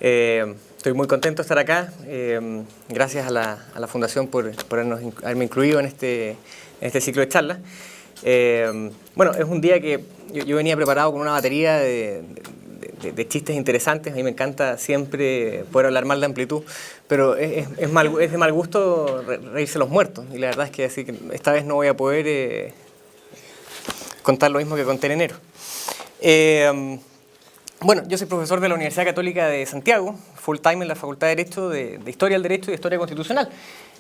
Estoy muy contento de estar acá. Gracias a la Fundación por haberme incluido en este ciclo de charlas. Bueno, es un día que yo venía preparado con una batería de chistes interesantes. A mí me encanta siempre poder hablar mal de amplitud, pero es de mal gusto reírse los muertos. Y la verdad es que, así que esta vez no voy a poder contar lo mismo que conté en enero. Bueno, yo soy profesor de la Universidad Católica de Santiago, full time en la Facultad de Derecho, de Historia del Derecho y de Historia Constitucional.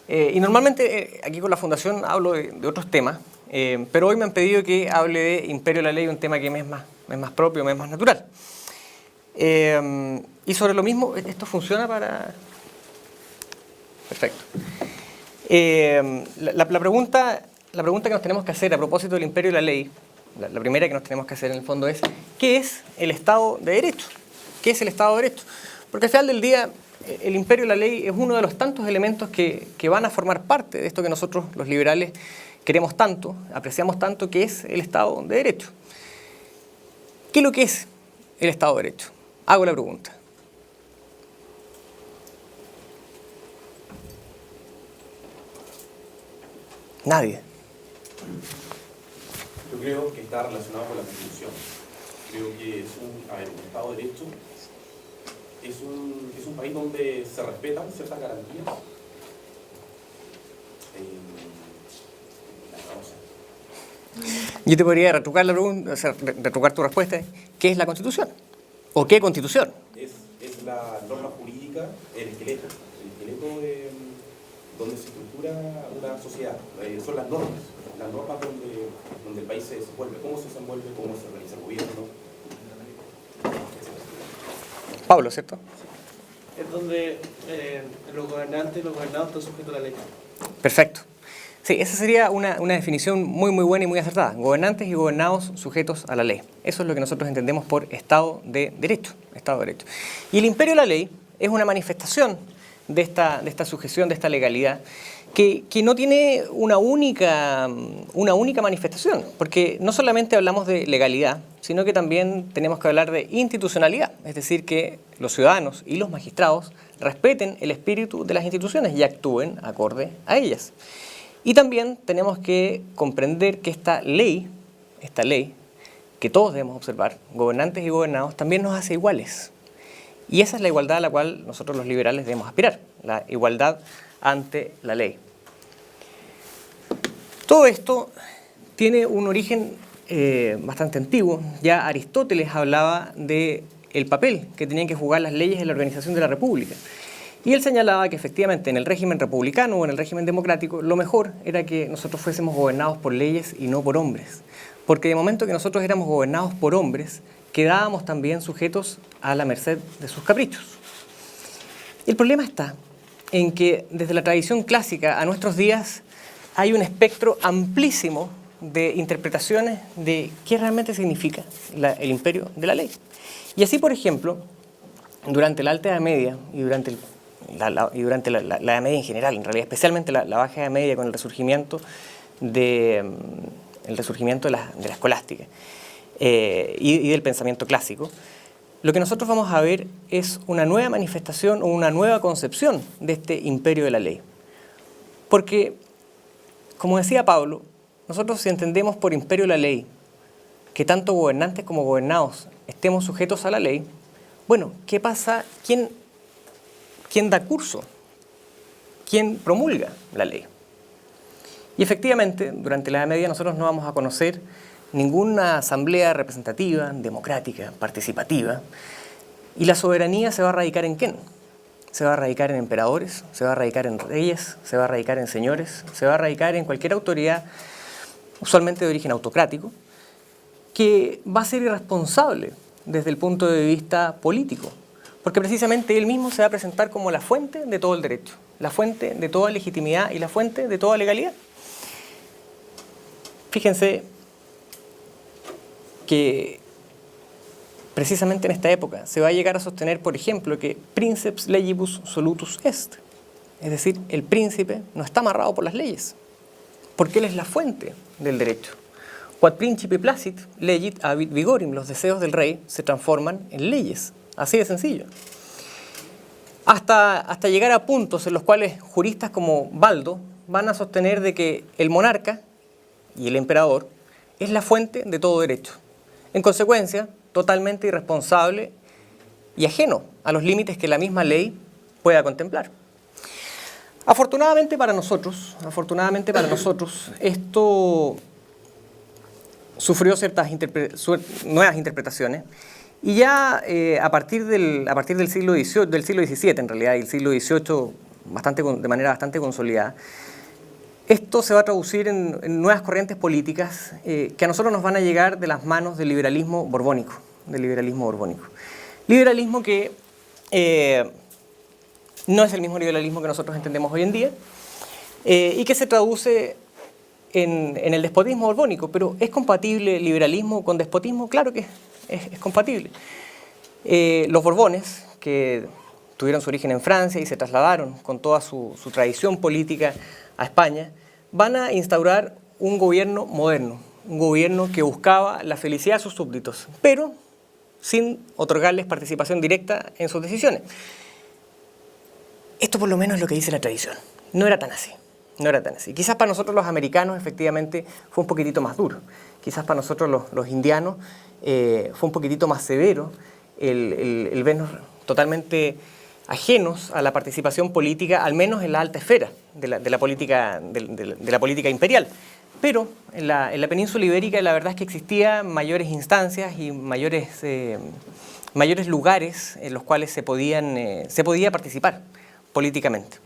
Y normalmente aquí con la Fundación hablo de otros temas, pero hoy me han pedido que hable de Imperio de la Ley, un tema que me es más propio, me es más natural. Y sobre lo mismo, ¿esto funciona para...? Perfecto. La pregunta que nos tenemos que hacer a propósito del Imperio de la Ley, la primera que nos tenemos que hacer en el fondo es, ¿qué es el Estado de Derecho? ¿Qué es el Estado de Derecho? Porque al final del día, el Imperio de la Ley es uno de los tantos elementos que van a formar parte de esto que nosotros, los liberales, queremos tanto, apreciamos tanto, que es el Estado de Derecho. ¿Qué es lo que es el Estado de Derecho? Hago la pregunta. Nadie. Yo creo que está relacionado con la Constitución. Creo que el Estado de Derecho es un país donde se respetan ciertas garantías. Yo te podría retrucar la pregunta, o sea, retrucar tu respuesta. ¿Qué es la Constitución? ¿O qué Constitución? Es la norma jurídica, el esqueleto donde se estructura una sociedad. Son las normas donde el país se desenvuelve, cómo se desenvuelve, cómo se organiza el gobierno. Pablo, ¿cierto? Es donde los gobernantes y los gobernados están sujetos a la ley. Perfecto. Sí, esa sería una definición muy buena y muy acertada. Gobernantes y gobernados sujetos a la ley. Eso es lo que nosotros entendemos por Estado de Derecho. Estado de Derecho. Y el imperio de la ley es una manifestación de esta sujeción, de esta legalidad, que no tiene una única manifestación, porque no solamente hablamos de legalidad, sino que también tenemos que hablar de institucionalidad, es decir, que los ciudadanos y los magistrados respeten el espíritu de las instituciones y actúen acorde a ellas. Y también tenemos que comprender que esta ley que todos debemos observar, gobernantes y gobernados, también nos hace iguales. Y esa es la igualdad a la cual nosotros los liberales debemos aspirar, la igualdad ante la ley. Todo esto tiene un origen bastante antiguo. Ya Aristóteles hablaba del papel que tenían que jugar las leyes en la organización de la República. Y él señalaba que efectivamente en el régimen republicano o en el régimen democrático lo mejor era que nosotros fuésemos gobernados por leyes y no por hombres. Porque de momento que nosotros éramos gobernados por hombres, quedábamos también sujetos a la merced de sus caprichos. El problema está en que desde la tradición clásica a nuestros días hay un espectro amplísimo de interpretaciones de qué realmente significa el imperio de la ley. Y así, por ejemplo, durante la Alta Edad Media y durante la Edad Media en general, en realidad especialmente la Baja Edad Media con el resurgimiento de la escolástica y del pensamiento clásico, lo que nosotros vamos a ver es una nueva manifestación o una nueva concepción de este imperio de la ley. Porque, como decía Pablo, nosotros si entendemos por imperio de la ley que tanto gobernantes como gobernados estemos sujetos a la ley, bueno, ¿qué pasa? ¿Quién da curso? ¿Quién promulga la ley? Y efectivamente, durante la Edad Media nosotros no vamos a conocer ninguna asamblea representativa, democrática, participativa, y la soberanía se va a radicar ¿en quién? Se va a radicar en emperadores, se va a radicar en reyes, se va a radicar en señores, se va a radicar en cualquier autoridad, usualmente de origen autocrático, que va a ser irresponsable desde el punto de vista político, porque precisamente él mismo se va a presentar como la fuente de todo el derecho, la fuente de toda legitimidad y la fuente de toda legalidad. Fíjense que precisamente en esta época se va a llegar a sostener, por ejemplo, que princeps legibus solutus est, es decir, el príncipe no está amarrado por las leyes, porque él es la fuente del derecho. Quod principe placit, legit habit vigorim, los deseos del rey se transforman en leyes, así de sencillo. hasta llegar a puntos en los cuales juristas como Baldo van a sostener de que el monarca y el emperador es la fuente de todo derecho. En consecuencia, totalmente irresponsable y ajeno a los límites que la misma ley pueda contemplar. Afortunadamente para nosotros, esto sufrió ciertas nuevas interpretaciones y ya a partir del siglo XVII, en realidad, y el siglo XVIII de manera bastante consolidada, esto se va a traducir en nuevas corrientes políticas que a nosotros nos van a llegar de las manos del liberalismo borbónico. Liberalismo que no es el mismo liberalismo que nosotros entendemos hoy en día y que se traduce en el despotismo borbónico. Pero ¿es compatible el liberalismo con despotismo? Claro que es compatible. Los Borbones, que tuvieron su origen en Francia y se trasladaron con toda su tradición política a España, van a instaurar un gobierno moderno, un gobierno que buscaba la felicidad de sus súbditos, pero sin otorgarles participación directa en sus decisiones. Esto por lo menos es lo que dice la tradición. No era tan así. Quizás para nosotros los americanos efectivamente fue un poquitito más duro. Quizás para nosotros los indianos fue un poquitito más severo el vernos totalmente ajenos a la participación política, al menos en la alta esfera de la política imperial. Pero en la península ibérica la verdad es que existían mayores instancias y mayores lugares en los cuales se podía participar políticamente.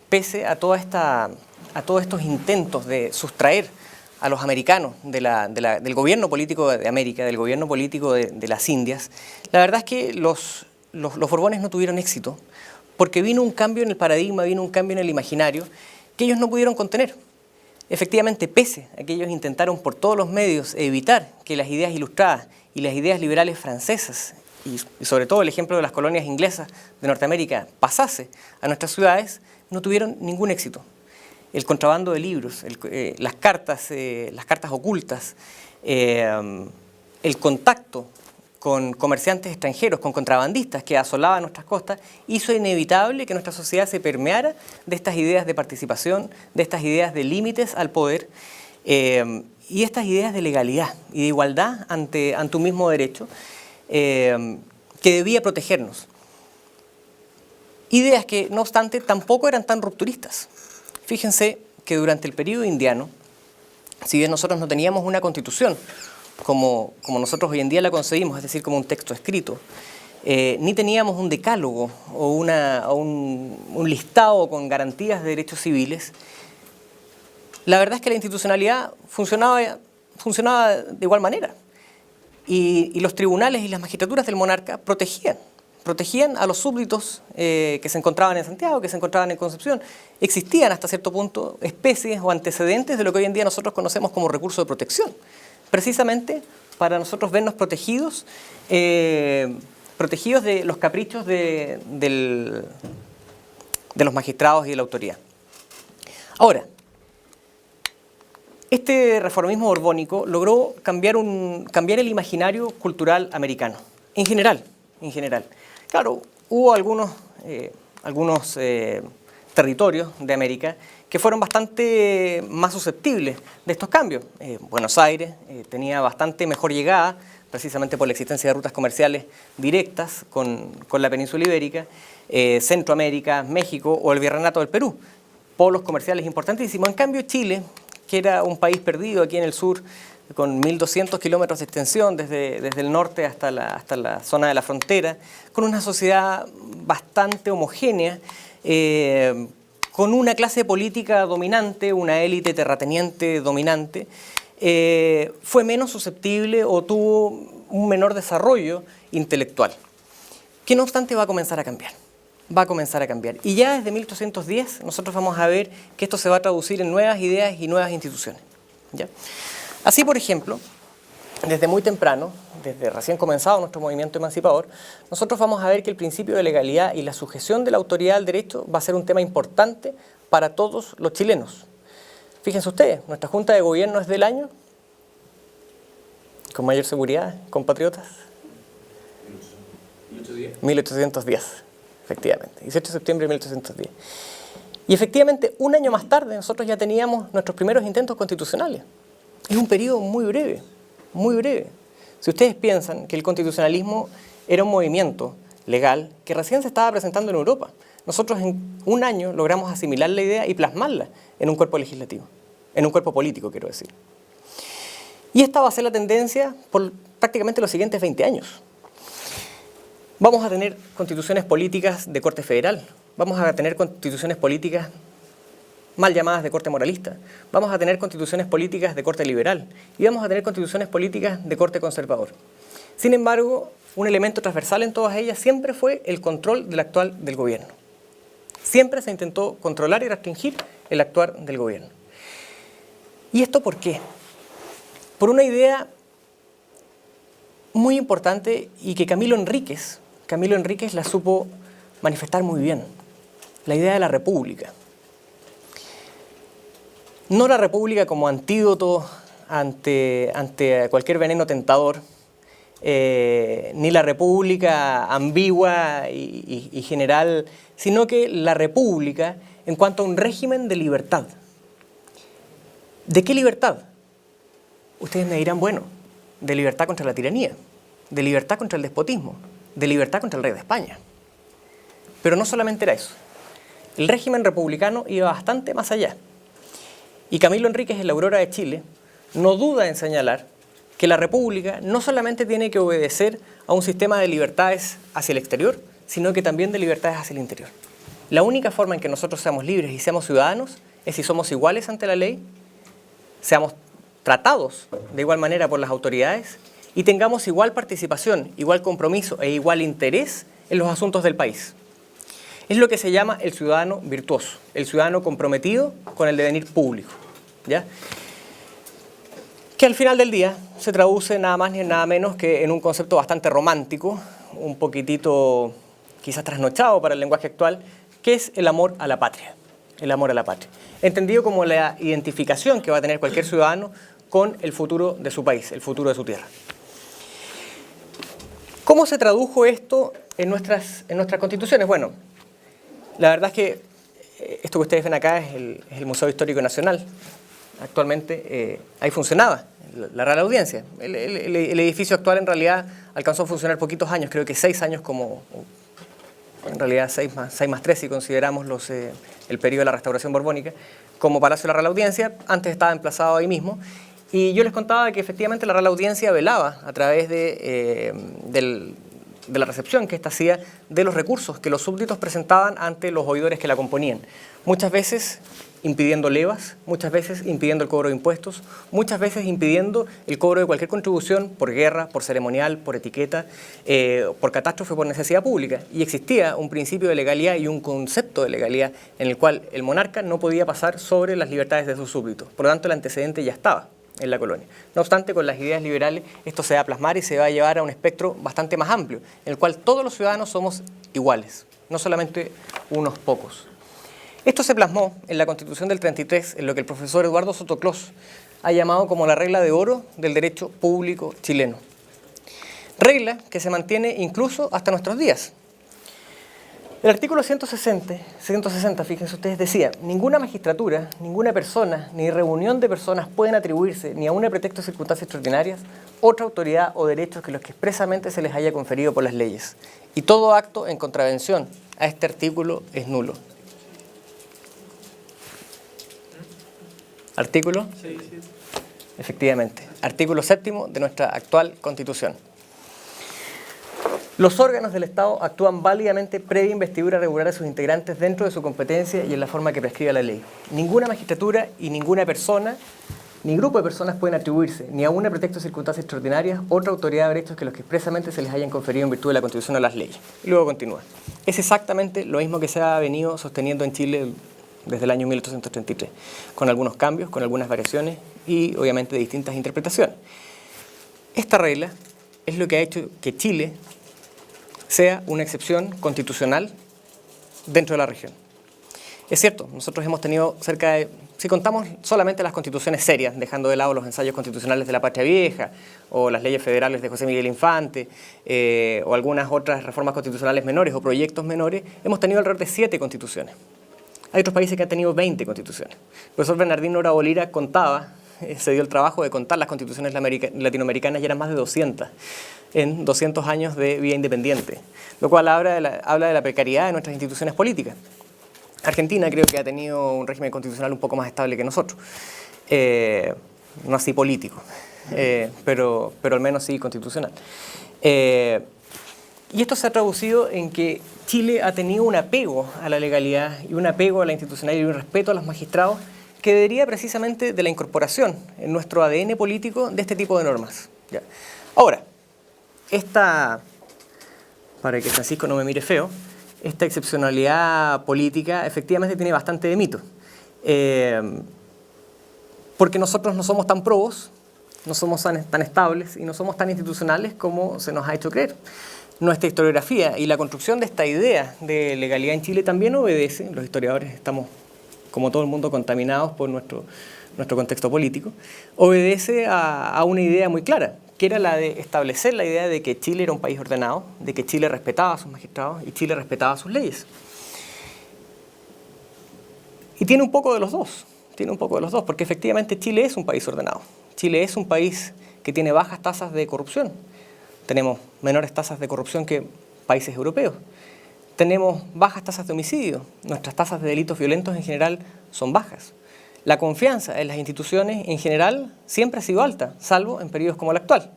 Pese a todos estos intentos de sustraer a los americanos del gobierno político de América, del gobierno político de las Indias, la verdad es que los Borbones no tuvieron éxito porque vino un cambio en el paradigma, vino un cambio en el imaginario que ellos no pudieron contener. Efectivamente, pese a que ellos intentaron por todos los medios evitar que las ideas ilustradas y las ideas liberales francesas, y sobre todo el ejemplo de las colonias inglesas de Norteamérica, pasase a nuestras ciudades, no tuvieron ningún éxito. El contrabando de libros, las cartas ocultas, el contacto con comerciantes extranjeros, con contrabandistas que asolaban nuestras costas, hizo inevitable que nuestra sociedad se permeara de estas ideas de participación, de estas ideas de límites al poder y estas ideas de legalidad y de igualdad ante un mismo derecho que debía protegernos. Ideas que, no obstante, tampoco eran tan rupturistas. Fíjense que durante el período indiano, si bien nosotros no teníamos una constitución como nosotros hoy en día la concebimos, es decir, como un texto escrito, ni teníamos un decálogo o un listado con garantías de derechos civiles, la verdad es que la institucionalidad funcionaba de igual manera. Y los tribunales y las magistraturas del monarca protegían a los súbditos que se encontraban en Santiago, que se encontraban en Concepción. Existían hasta cierto punto especies o antecedentes de lo que hoy en día nosotros conocemos como recurso de protección, precisamente para nosotros vernos protegidos de los caprichos de los magistrados y de la autoridad. Ahora, este reformismo borbónico logró cambiar el imaginario cultural americano, en general. Claro, hubo algunos territorios de América que fueron bastante más susceptibles de estos cambios. Buenos Aires tenía bastante mejor llegada, precisamente por la existencia de rutas comerciales directas con la península ibérica, Centroamérica, México o el Virreinato del Perú, polos comerciales importantísimos. En cambio, Chile, que era un país perdido aquí en el sur, con 1.200 kilómetros de extensión desde el norte hasta la zona de la frontera, con una sociedad bastante homogénea, con una clase política dominante, una élite terrateniente dominante, fue menos susceptible o tuvo un menor desarrollo intelectual, que no obstante va a comenzar a cambiar. Y ya desde 1810 nosotros vamos a ver que esto se va a traducir en nuevas ideas y nuevas instituciones, ¿ya? Así, por ejemplo, desde muy temprano, desde recién comenzado nuestro movimiento emancipador, nosotros vamos a ver que el principio de legalidad y la sujeción de la autoridad al derecho va a ser un tema importante para todos los chilenos. Fíjense ustedes, nuestra Junta de Gobierno es del año, con mayor seguridad, compatriotas. 1810. 1810, efectivamente. 18 de septiembre de 1810. Y efectivamente, un año más tarde, nosotros ya teníamos nuestros primeros intentos constitucionales. Es un periodo muy breve, muy breve. Si ustedes piensan que el constitucionalismo era un movimiento legal que recién se estaba presentando en Europa, nosotros en un año logramos asimilar la idea y plasmarla en un cuerpo legislativo, en un cuerpo político, quiero decir. Y esta va a ser la tendencia por prácticamente los siguientes 20 años. Vamos a tener constituciones políticas de corte federal, vamos a tener constituciones políticas mal llamadas de corte moralista, vamos a tener constituciones políticas de corte liberal y vamos a tener constituciones políticas de corte conservador. Sin embargo, un elemento transversal en todas ellas siempre fue el control del gobierno. Siempre se intentó controlar y restringir el actuar del gobierno. ¿Y esto por qué? Por una idea muy importante y que Camilo Enríquez la supo manifestar muy bien, la idea de la república. No la república como antídoto ante cualquier veneno tentador, ni la república ambigua y general, sino que la república en cuanto a un régimen de libertad. ¿De qué libertad? Ustedes me dirán, bueno, de libertad contra la tiranía, de libertad contra el despotismo, de libertad contra el rey de España. Pero no solamente era eso. El régimen republicano iba bastante más allá. Y Camilo Enríquez en La Aurora de Chile no duda en señalar que la república no solamente tiene que obedecer a un sistema de libertades hacia el exterior, sino que también de libertades hacia el interior. La única forma en que nosotros seamos libres y seamos ciudadanos es si somos iguales ante la ley, seamos tratados de igual manera por las autoridades y tengamos igual participación, igual compromiso e igual interés en los asuntos del país. Es lo que se llama el ciudadano virtuoso, el ciudadano comprometido con el devenir público, ¿ya? Que al final del día se traduce nada más ni nada menos que en un concepto bastante romántico, un poquitito quizás trasnochado para el lenguaje actual, que es el amor a la patria. El amor a la patria. Entendido como la identificación que va a tener cualquier ciudadano con el futuro de su país, el futuro de su tierra. ¿Cómo se tradujo esto en nuestras constituciones? Bueno, la verdad es que esto que ustedes ven acá es el Museo Histórico Nacional. Actualmente ahí funcionaba la Real Audiencia. El edificio actual en realidad alcanzó a funcionar poquitos años, creo que 6 años como... En realidad 6 más 3 si consideramos el periodo de la restauración borbónica, como Palacio de la Real Audiencia. Antes estaba emplazado ahí mismo. Y yo les contaba que efectivamente la Real Audiencia velaba a través de la recepción que ésta hacía de los recursos que los súbditos presentaban ante los oidores que la componían. Muchas veces impidiendo levas, muchas veces impidiendo el cobro de impuestos, muchas veces impidiendo el cobro de cualquier contribución por guerra, por ceremonial, por etiqueta, por catástrofe, por necesidad pública. Y existía un principio de legalidad y un concepto de legalidad en el cual el monarca no podía pasar sobre las libertades de sus súbditos. Por lo tanto, el antecedente ya estaba en la colonia. No obstante, con las ideas liberales esto se va a plasmar y se va a llevar a un espectro bastante más amplio, en el cual todos los ciudadanos somos iguales, no solamente unos pocos. Esto se plasmó en la Constitución del 33, en lo que el profesor Eduardo Sotoclós ha llamado como la regla de oro del derecho público chileno. Regla que se mantiene incluso hasta nuestros días. El artículo 160, fíjense ustedes, decía: ninguna magistratura, ninguna persona, ni reunión de personas pueden atribuirse, ni a un pretexto de circunstancias extraordinarias, otra autoridad o derechos que los que expresamente se les haya conferido por las leyes. Y todo acto en contravención a este artículo es nulo. ¿Artículo? Sí. Efectivamente. Artículo 7º de nuestra actual Constitución. Los órganos del Estado actúan válidamente previa investidura regular de sus integrantes dentro de su competencia y en la forma que prescribe la ley. Ninguna magistratura y ninguna persona, ni grupo de personas pueden atribuirse, ni a un pretexto de circunstancias extraordinarias, otra autoridad de derechos que los que expresamente se les hayan conferido en virtud de la Constitución o las leyes. Y luego continúa. Es exactamente lo mismo que se ha venido sosteniendo en Chile desde el año 1833, con algunos cambios, con algunas variaciones y obviamente de distintas interpretaciones. Esta regla es lo que ha hecho que Chile sea una excepción constitucional dentro de la región. Es cierto, nosotros hemos tenido cerca de, si contamos solamente las constituciones serias, dejando de lado los ensayos constitucionales de la Patria Vieja, o las leyes federales de José Miguel Infante, o algunas otras reformas constitucionales menores o proyectos menores, hemos tenido alrededor de 7 constituciones. Hay otros países que han tenido 20 constituciones. El profesor Bernardino Olabolira contaba, se dio el trabajo de contar las constituciones latinoamericanas y eran más de 200 en 200 años de vida independiente, lo cual habla de la precariedad de nuestras instituciones políticas. Argentina creo que ha tenido un régimen constitucional un poco más estable que nosotros, no así político, pero al menos sí constitucional. Y esto se ha traducido en que Chile ha tenido un apego a la legalidad y un apego a la institucionalidad y un respeto a los magistrados que debería precisamente de la incorporación en nuestro ADN político de este tipo de normas. ¿Ya? Ahora, para que Francisco no me mire feo, esta excepcionalidad política efectivamente tiene bastante de mito. Porque nosotros no somos tan probos, no somos tan estables y no somos tan institucionales como se nos ha hecho creer. Nuestra historiografía y la construcción de esta idea de legalidad en Chile también obedece, los historiadores estamos como todo el mundo contaminados por nuestro contexto político, obedece a una idea muy clara, que era la de establecer la idea de que Chile era un país ordenado, de que Chile respetaba a sus magistrados y Chile respetaba sus leyes. Y tiene un poco de los dos, porque efectivamente Chile es un país ordenado. Chile es un país que tiene bajas tasas de corrupción. Tenemos menores tasas de corrupción que países europeos. Tenemos bajas tasas de homicidio. Nuestras tasas de delitos violentos en general son bajas. La confianza en las instituciones en general siempre ha sido alta, salvo en periodos como el actual,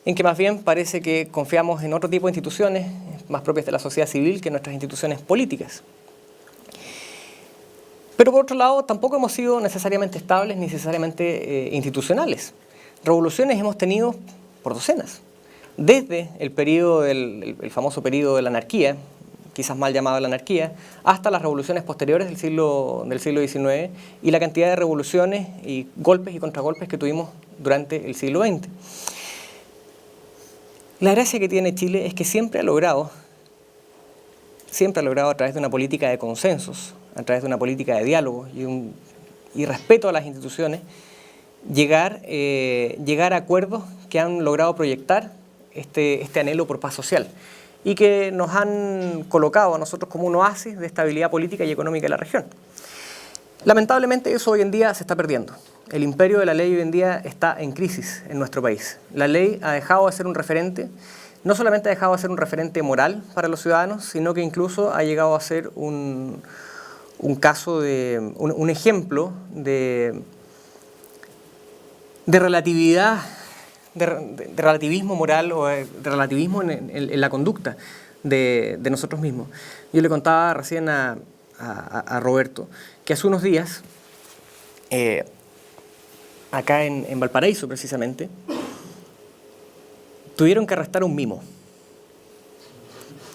en que más bien parece que confiamos en otro tipo de instituciones más propias de la sociedad civil que nuestras instituciones políticas. Pero por otro lado, tampoco hemos sido necesariamente estables ni necesariamente institucionales. Revoluciones hemos tenido por docenas, desde el famoso periodo de la anarquía, quizás mal llamado la anarquía, hasta las revoluciones posteriores del siglo XIX y la cantidad de revoluciones y golpes y contragolpes que tuvimos durante el siglo XX. La gracia que tiene Chile es que siempre ha logrado a través de una política de consensos, a través de una política de diálogo y respeto a las instituciones, llegar a acuerdos que han logrado proyectar este anhelo por paz social y que nos han colocado a nosotros como un oasis de estabilidad política y económica de la región. Lamentablemente eso hoy en día se está perdiendo. El imperio de la ley hoy en día está en crisis en nuestro país. La ley ha dejado de ser un referente, no solamente ha dejado de ser un referente moral para los ciudadanos, sino que incluso ha llegado a ser un ejemplo de relatividad, de relativismo moral o de relativismo en la conducta de nosotros mismos. Yo le contaba recién a Roberto que hace unos días, acá en Valparaíso precisamente, tuvieron que arrestar a un mimo.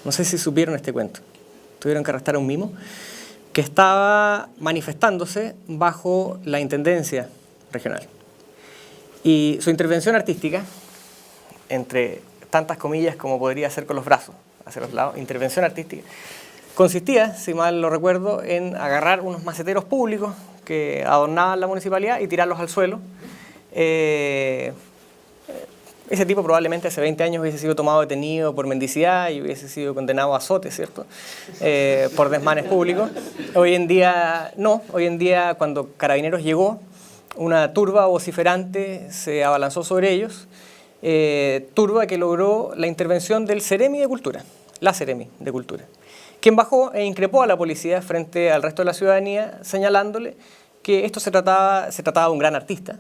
No sé si supieron este cuento. Tuvieron que arrestar a un mimo que estaba manifestándose bajo la intendencia regional. Y su intervención artística, entre tantas comillas como podría hacer con los brazos hacia los lados, intervención artística, consistía, si mal lo recuerdo, en agarrar unos maceteros públicos que adornaban la municipalidad y tirarlos al suelo. Ese tipo probablemente hace 20 años hubiese sido tomado detenido por mendicidad y hubiese sido condenado a azote, ¿cierto? Por desmanes públicos. Hoy en día no, hoy en día cuando Carabineros llegó, una turba vociferante se abalanzó sobre ellos, turba que logró la intervención del Ceremi de Cultura, la Ceremi de Cultura, quien bajó e increpó a la policía frente al resto de la ciudadanía, señalándole que esto se trataba de un gran artista,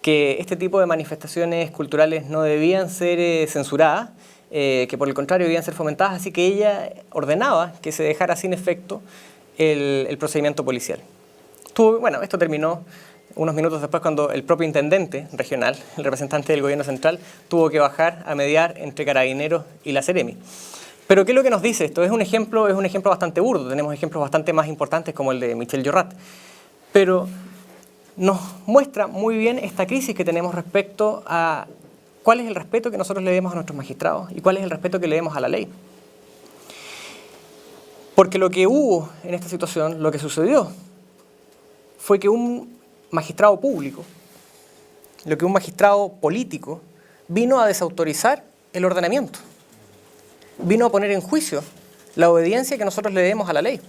que este tipo de manifestaciones culturales no debían ser censuradas, que por el contrario debían ser fomentadas, así que ella ordenaba que se dejara sin efecto el procedimiento policial. Bueno, esto terminó unos minutos después cuando el propio intendente regional, el representante del gobierno central, tuvo que bajar a mediar entre Carabineros y la Ceremi. Pero ¿qué es lo que nos dice esto? Es un ejemplo bastante burdo, tenemos ejemplos bastante más importantes como el de Michel Llorrat, pero nos muestra muy bien esta crisis que tenemos respecto a cuál es el respeto que nosotros le demos a nuestros magistrados y cuál es el respeto que le demos a la ley. Porque lo que hubo en esta situación, lo que sucedió, fue que un magistrado público, lo que un magistrado político, vino a desautorizar el ordenamiento. Vino a poner en juicio la obediencia que nosotros le debemos a la ley.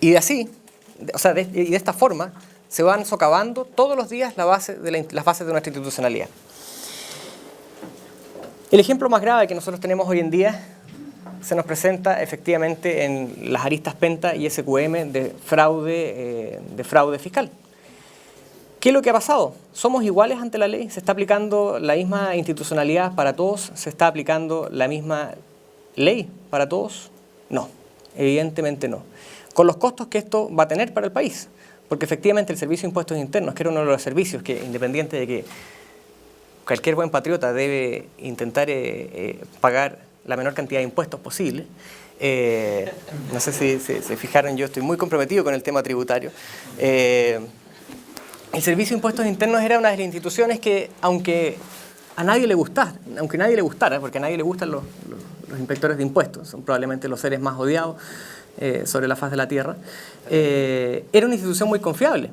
Y de esta forma, se van socavando todos los días las bases de nuestra institucionalidad. El ejemplo más grave que nosotros tenemos hoy en día se nos presenta efectivamente en las aristas Penta y SQM de fraude fiscal. ¿Qué es lo que ha pasado? ¿Somos iguales ante la ley? ¿Se está aplicando la misma institucionalidad para todos? ¿Se está aplicando la misma ley para todos? No, evidentemente no. Con los costos que esto va a tener para el país. Porque efectivamente el Servicio de Impuestos Internos, que era uno de los servicios que, independiente de que cualquier buen patriota debe intentar pagar la menor cantidad de impuestos posible, no sé si se fijaron, yo estoy muy comprometido con el tema tributario. El Servicio de Impuestos Internos era una de las instituciones que, aunque nadie le gustara, porque a nadie le gustan los inspectores de impuestos, son probablemente los seres más odiados sobre la faz de la tierra, era una institución muy confiable.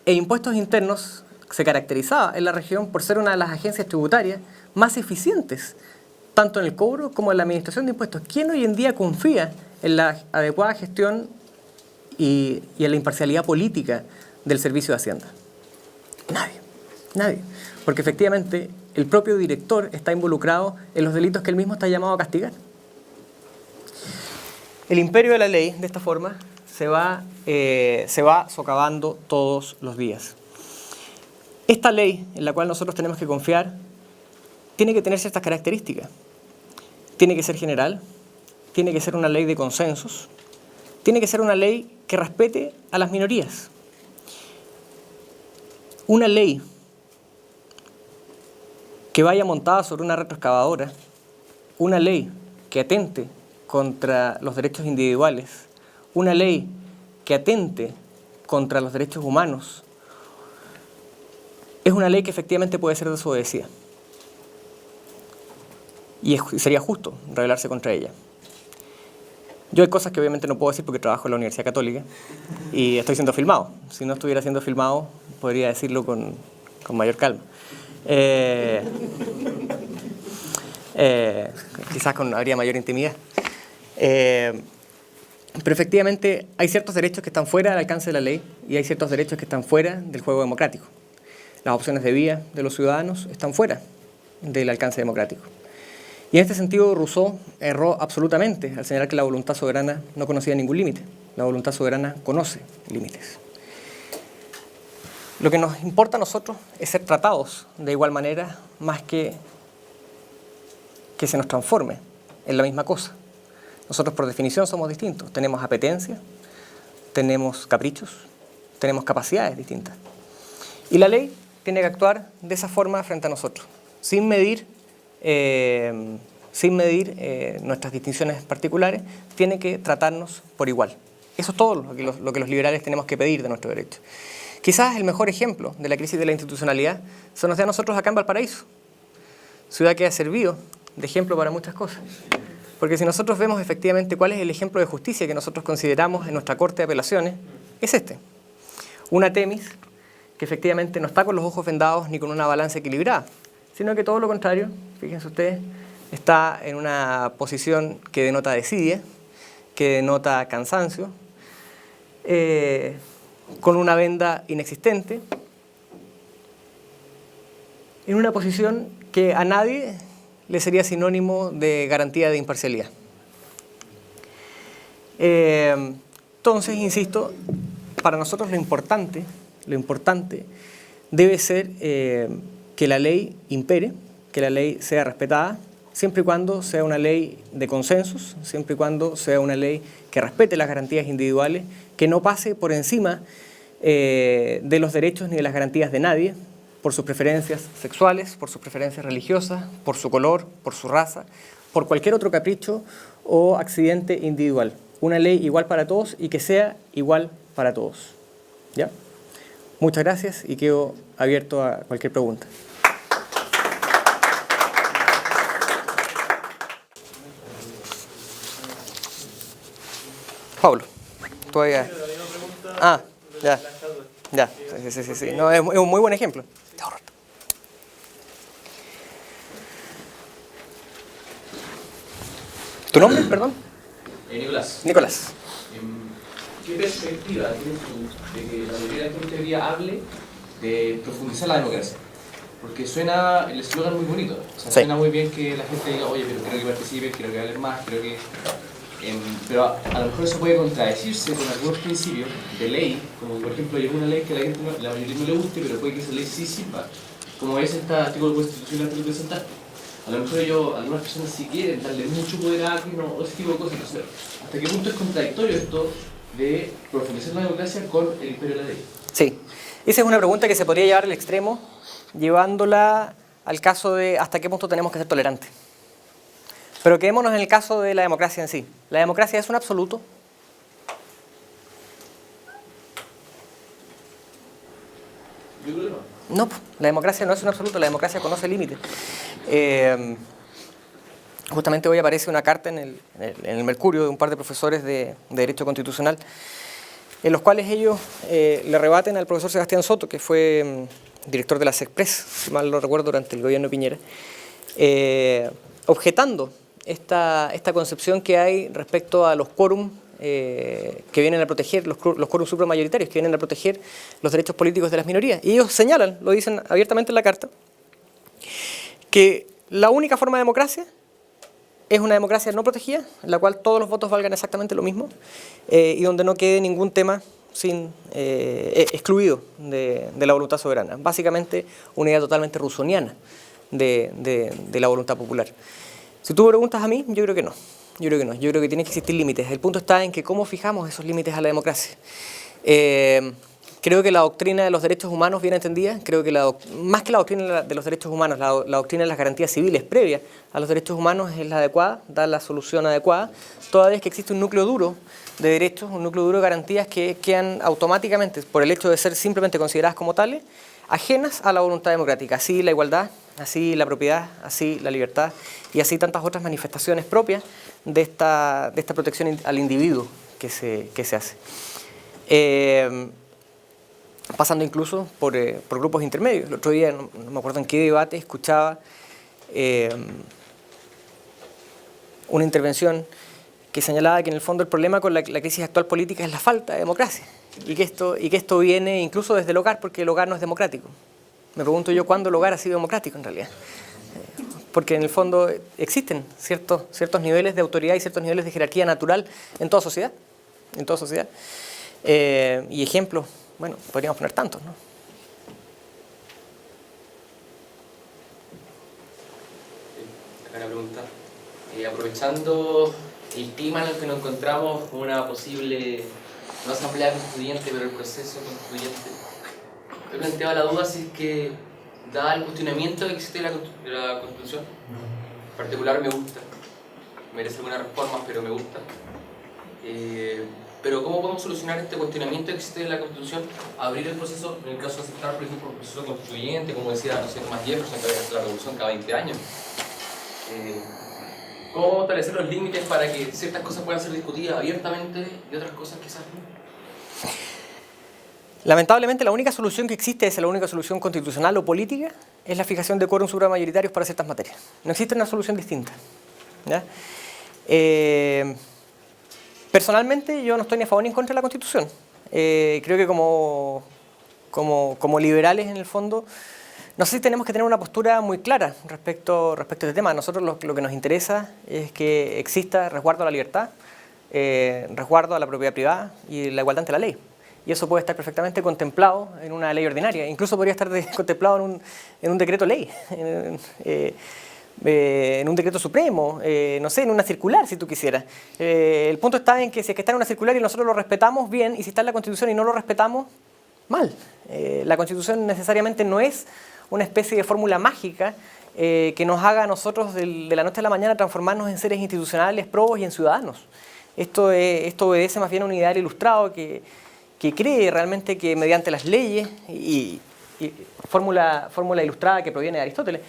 E Impuestos Internos se caracterizaba en la región por ser una de las agencias tributarias más eficientes, tanto en el cobro como en la administración de impuestos. ¿Quién hoy en día confía en la adecuada gestión y en la imparcialidad política del Servicio de Hacienda? Nadie. Porque efectivamente el propio director está involucrado en los delitos que él mismo está llamado a castigar. El imperio de la ley, de esta forma, se va socavando todos los días. Esta ley, en la cual nosotros tenemos que confiar, tiene que tener ciertas características. Tiene que ser general, tiene que ser una ley de consensos, tiene que ser una ley que respete a las minorías. Una ley que vaya montada sobre una retroexcavadora, una ley que atente contra los derechos individuales, una ley que atente contra los derechos humanos, es una ley que efectivamente puede ser desobedecida. Y sería justo rebelarse contra ella. Yo hay cosas que obviamente no puedo decir porque trabajo en la Universidad Católica y estoy siendo filmado. Si no estuviera siendo filmado, podría decirlo con mayor calma. Quizás habría mayor intimidad. Pero efectivamente hay ciertos derechos que están fuera del alcance de la ley y hay ciertos derechos que están fuera del juego democrático. Las opciones de vida de los ciudadanos están fuera del alcance democrático. Y en este sentido Rousseau erró absolutamente al señalar que la voluntad soberana no conocía ningún límite. La voluntad soberana conoce límites. Lo que nos importa a nosotros es ser tratados de igual manera, más que se nos transforme en la misma cosa. Nosotros por definición somos distintos. Tenemos apetencias, tenemos caprichos, tenemos capacidades distintas. Y la ley tiene que actuar de esa forma frente a nosotros, sin medir nuestras distinciones particulares, tiene que tratarnos por igual. Eso es todo lo que los liberales tenemos que pedir de nuestro derecho. Quizás el mejor ejemplo de la crisis de la institucionalidad se nos da a nosotros acá en Valparaíso, ciudad que ha servido de ejemplo para muchas cosas. Porque si nosotros vemos efectivamente cuál es el ejemplo de justicia que nosotros consideramos en nuestra Corte de Apelaciones, es este. Una Temis que efectivamente no está con los ojos vendados ni con una balanza equilibrada, sino que todo lo contrario, fíjense ustedes, está en una posición que denota desidia, que denota cansancio, con una venda inexistente, en una posición que a nadie le sería sinónimo de garantía de imparcialidad. Entonces, insisto, para nosotros lo importante debe ser que la ley impere, que la ley sea respetada, siempre y cuando sea una ley de consensos, siempre y cuando sea una ley que respete las garantías individuales, que no pase por encima de los derechos ni de las garantías de nadie, por sus preferencias sexuales, por sus preferencias religiosas, por su color, por su raza, por cualquier otro capricho o accidente individual. Una ley igual para todos y que sea igual para todos. ¿Ya? Muchas gracias y quedo abierto a cualquier pregunta. Pablo, todavía. La misma pregunta Ah, de ya. la estatua. Ya, sí. No, es un muy buen ejemplo. ¿Tu nombre, perdón? Nicolás, Nicolás. ¿qué perspectiva tienes tú de que la mayoría de la gente hoy día hable de profundizar la democracia? Porque suena el eslogan muy bonito, o sea, Sí. suena muy bien que la gente diga, oye, pero quiero que participen, quiero que hablen más, quiero que... pero a lo mejor eso puede contradecirse con algunos principios de ley, como por ejemplo hay alguna ley que a la gente la mayoría no le guste, pero puede que esa ley sí sirva, como es este artículo constitucional que tú presentaste. A lo mejor algunas personas sí quieren darle mucho poder a alguien o ese tipo de cosas. Entonces, ¿hasta qué punto es contradictorio esto de profundizar la democracia con el imperio de la ley? Sí, esa es una pregunta que se podría llevar al extremo, llevándola al caso de hasta qué punto tenemos que ser tolerantes. Pero quedémonos en el caso de la democracia en sí. ¿La democracia es un absoluto? Yo creo que no. No, la democracia no es un absoluto, la democracia conoce límites. Justamente hoy aparece una carta en el Mercurio de un par de profesores de Derecho Constitucional, en los cuales ellos le rebaten al profesor Sebastián Soto, que fue director de la SECPRES, si mal no recuerdo, durante el gobierno de Piñera, objetando esta concepción que hay respecto a los quórum que vienen a proteger, los quórum supramayoritarios, que vienen a proteger los derechos políticos de las minorías. Y ellos señalan, lo dicen abiertamente en la carta, que la única forma de democracia es una democracia no protegida, en la cual todos los votos valgan exactamente lo mismo y donde no quede ningún tema excluido de la voluntad soberana. Básicamente una idea totalmente rusoniana de la voluntad popular. Si tú me preguntas a mí, yo creo que no. Yo creo que tienen que existir límites. El punto está en que cómo fijamos esos límites a la democracia. Creo que la doctrina de los derechos humanos bien entendida, creo que más que la doctrina de los derechos humanos, la doctrina de las garantías civiles previas a los derechos humanos es la adecuada, da la solución adecuada, toda vez que existe un núcleo duro de derechos, un núcleo duro de garantías que quedan automáticamente, por el hecho de ser simplemente consideradas como tales, ajenas a la voluntad democrática. Así la igualdad, así la propiedad, así la libertad y así tantas otras manifestaciones propias de esta protección al individuo que se hace. Pasando incluso por grupos intermedios. El otro día, no me acuerdo en qué debate, escuchaba una intervención que señalaba que en el fondo el problema con la crisis actual política es la falta de democracia y que esto viene incluso desde el hogar, porque el hogar no es democrático. Me pregunto yo cuándo el hogar ha sido democrático en realidad. Porque en el fondo existen ciertos niveles de autoridad y ciertos niveles de jerarquía natural en toda sociedad. Y ejemplos, bueno, podríamos poner tantos, ¿no? Acá la pregunta. Aprovechando el clima en el que nos encontramos con una posible, no asamblea constituyente, pero el proceso constituyente, he planteado la duda si es que, dada el cuestionamiento que existe de la Constitución, en particular me gusta, merece algunas reformas, pero me gusta. Pero ¿cómo podemos solucionar este cuestionamiento que existe de la Constitución? Abrir el proceso, en el caso de aceptar, por ejemplo, el proceso constituyente, como decía, no sé, Thomas Jefferson, que había hecho la revolución cada 20 años. ¿Cómo establecer los límites para que ciertas cosas puedan ser discutidas abiertamente y otras cosas quizás no? Lamentablemente la única solución que existe, es la única solución constitucional o política, es la fijación de quórum supramayoritarios para ciertas materias. No existe una solución distinta, ¿ya? Personalmente yo no estoy ni a favor ni en contra de la Constitución. Creo que como liberales en el fondo, no sé si tenemos que tener una postura muy clara respecto a este tema. A nosotros lo que nos interesa es que exista resguardo a la libertad, resguardo a la propiedad privada y la igualdad ante la ley. Y eso puede estar perfectamente contemplado en una ley ordinaria. Incluso podría estar contemplado en un decreto ley, en un decreto supremo, no sé, en una circular si tú quisieras. El punto está en que si es que está en una circular y nosotros lo respetamos, bien, y si está en la Constitución y no lo respetamos, mal. La Constitución necesariamente no es una especie de fórmula mágica que nos haga a nosotros de la noche a la mañana transformarnos en seres institucionales, probos y en ciudadanos. Esto obedece más bien a un ideal ilustrado que cree realmente que mediante las leyes y fórmula ilustrada que proviene de Aristóteles,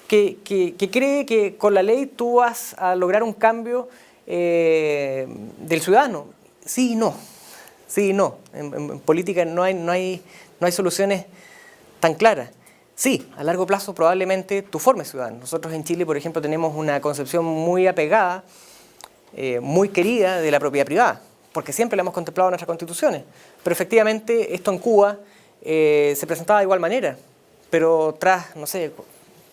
que cree que con la ley tú vas a lograr un cambio del ciudadano. sí y no. Sí y no. En política no hay soluciones tan claras. Sí, a largo plazo probablemente tú formes ciudadanos. Nosotros en Chile, por ejemplo, tenemos una concepción muy apegada, muy querida de la propiedad privada, porque siempre la hemos contemplado en nuestras constituciones. Pero efectivamente esto en Cuba se presentaba de igual manera, pero tras, no sé,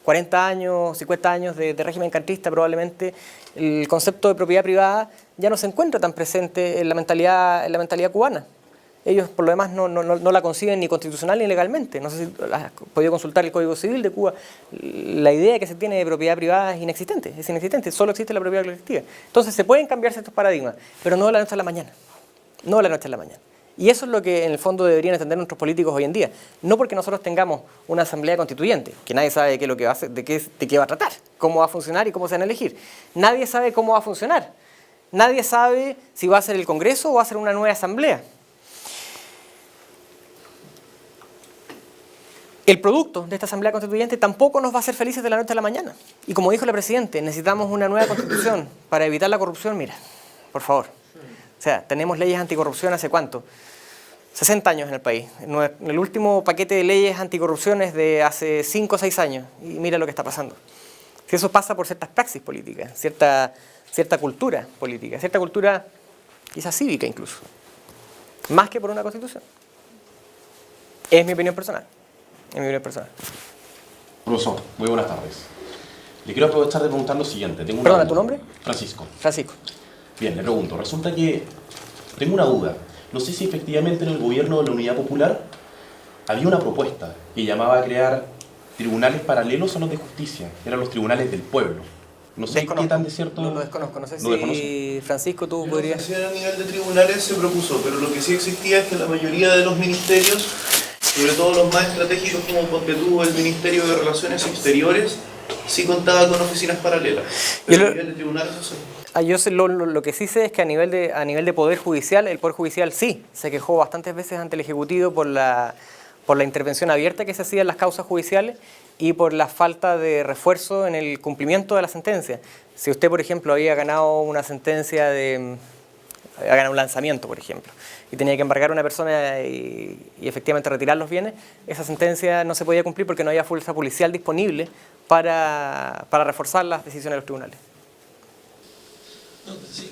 40 años, 50 años de régimen cartista, probablemente el concepto de propiedad privada ya no se encuentra tan presente en la mentalidad cubana. Ellos, por lo demás, no la conciben ni constitucional ni legalmente. No sé si has podido consultar el Código Civil de Cuba. La idea que se tiene de propiedad privada es inexistente, solo existe la propiedad colectiva. Entonces, se pueden cambiarse estos paradigmas, pero no de la noche a la mañana. No de la noche a la mañana. Y eso es lo que en el fondo deberían entender nuestros políticos hoy en día. No porque nosotros tengamos una asamblea constituyente, que nadie sabe de qué, de qué va a tratar, cómo va a funcionar y cómo se van a elegir. Nadie sabe cómo va a funcionar. Nadie sabe si va a ser el Congreso o va a ser una nueva asamblea. El producto de esta asamblea constituyente tampoco nos va a hacer felices de la noche a la mañana. Y como dijo la Presidenta, necesitamos una nueva constitución para evitar la corrupción. Mira, por favor. O sea, tenemos leyes anticorrupción hace ¿cuánto? 60 años en el país. El último paquete de leyes anticorrupción es de hace 5 o 6 años. Y mira lo que está pasando. Si eso pasa por ciertas praxis políticas, cierta cultura política, cierta cultura quizás cívica incluso. Más que por una constitución. Es mi opinión personal. Profesor, muy buenas tardes. Le quiero aprovechar de preguntar lo siguiente. Perdona, ¿tu nombre? Francisco. Francisco. Bien, le pregunto. Resulta que tengo una duda. No sé si efectivamente en el gobierno de la Unidad Popular había una propuesta que llamaba a crear tribunales paralelos a los de justicia. Eran los tribunales del pueblo. No sé qué tan de cierto... Lo desconozco. No sé ¿Lo desconoce? si Francisco tú No podrías... sé si a nivel de tribunales se propuso, pero lo que sí existía es que la mayoría de los ministerios, sobre todo los más estratégicos como ponte tú, el Ministerio de Relaciones Exteriores, sí contaba con oficinas paralelas. Pero a nivel de tribunales eso sí. Yo sé, lo que sí sé es que a nivel de Poder Judicial, el Poder Judicial sí se quejó bastantes veces ante el Ejecutivo por la intervención abierta que se hacía en las causas judiciales y por la falta de refuerzo en el cumplimiento de la sentencia. Si usted, por ejemplo, había ganado una sentencia había ganado un lanzamiento, por ejemplo, y tenía que embargar a una persona y efectivamente retirar los bienes, esa sentencia no se podía cumplir porque no había fuerza policial disponible para reforzar las decisiones de los tribunales. No, sí.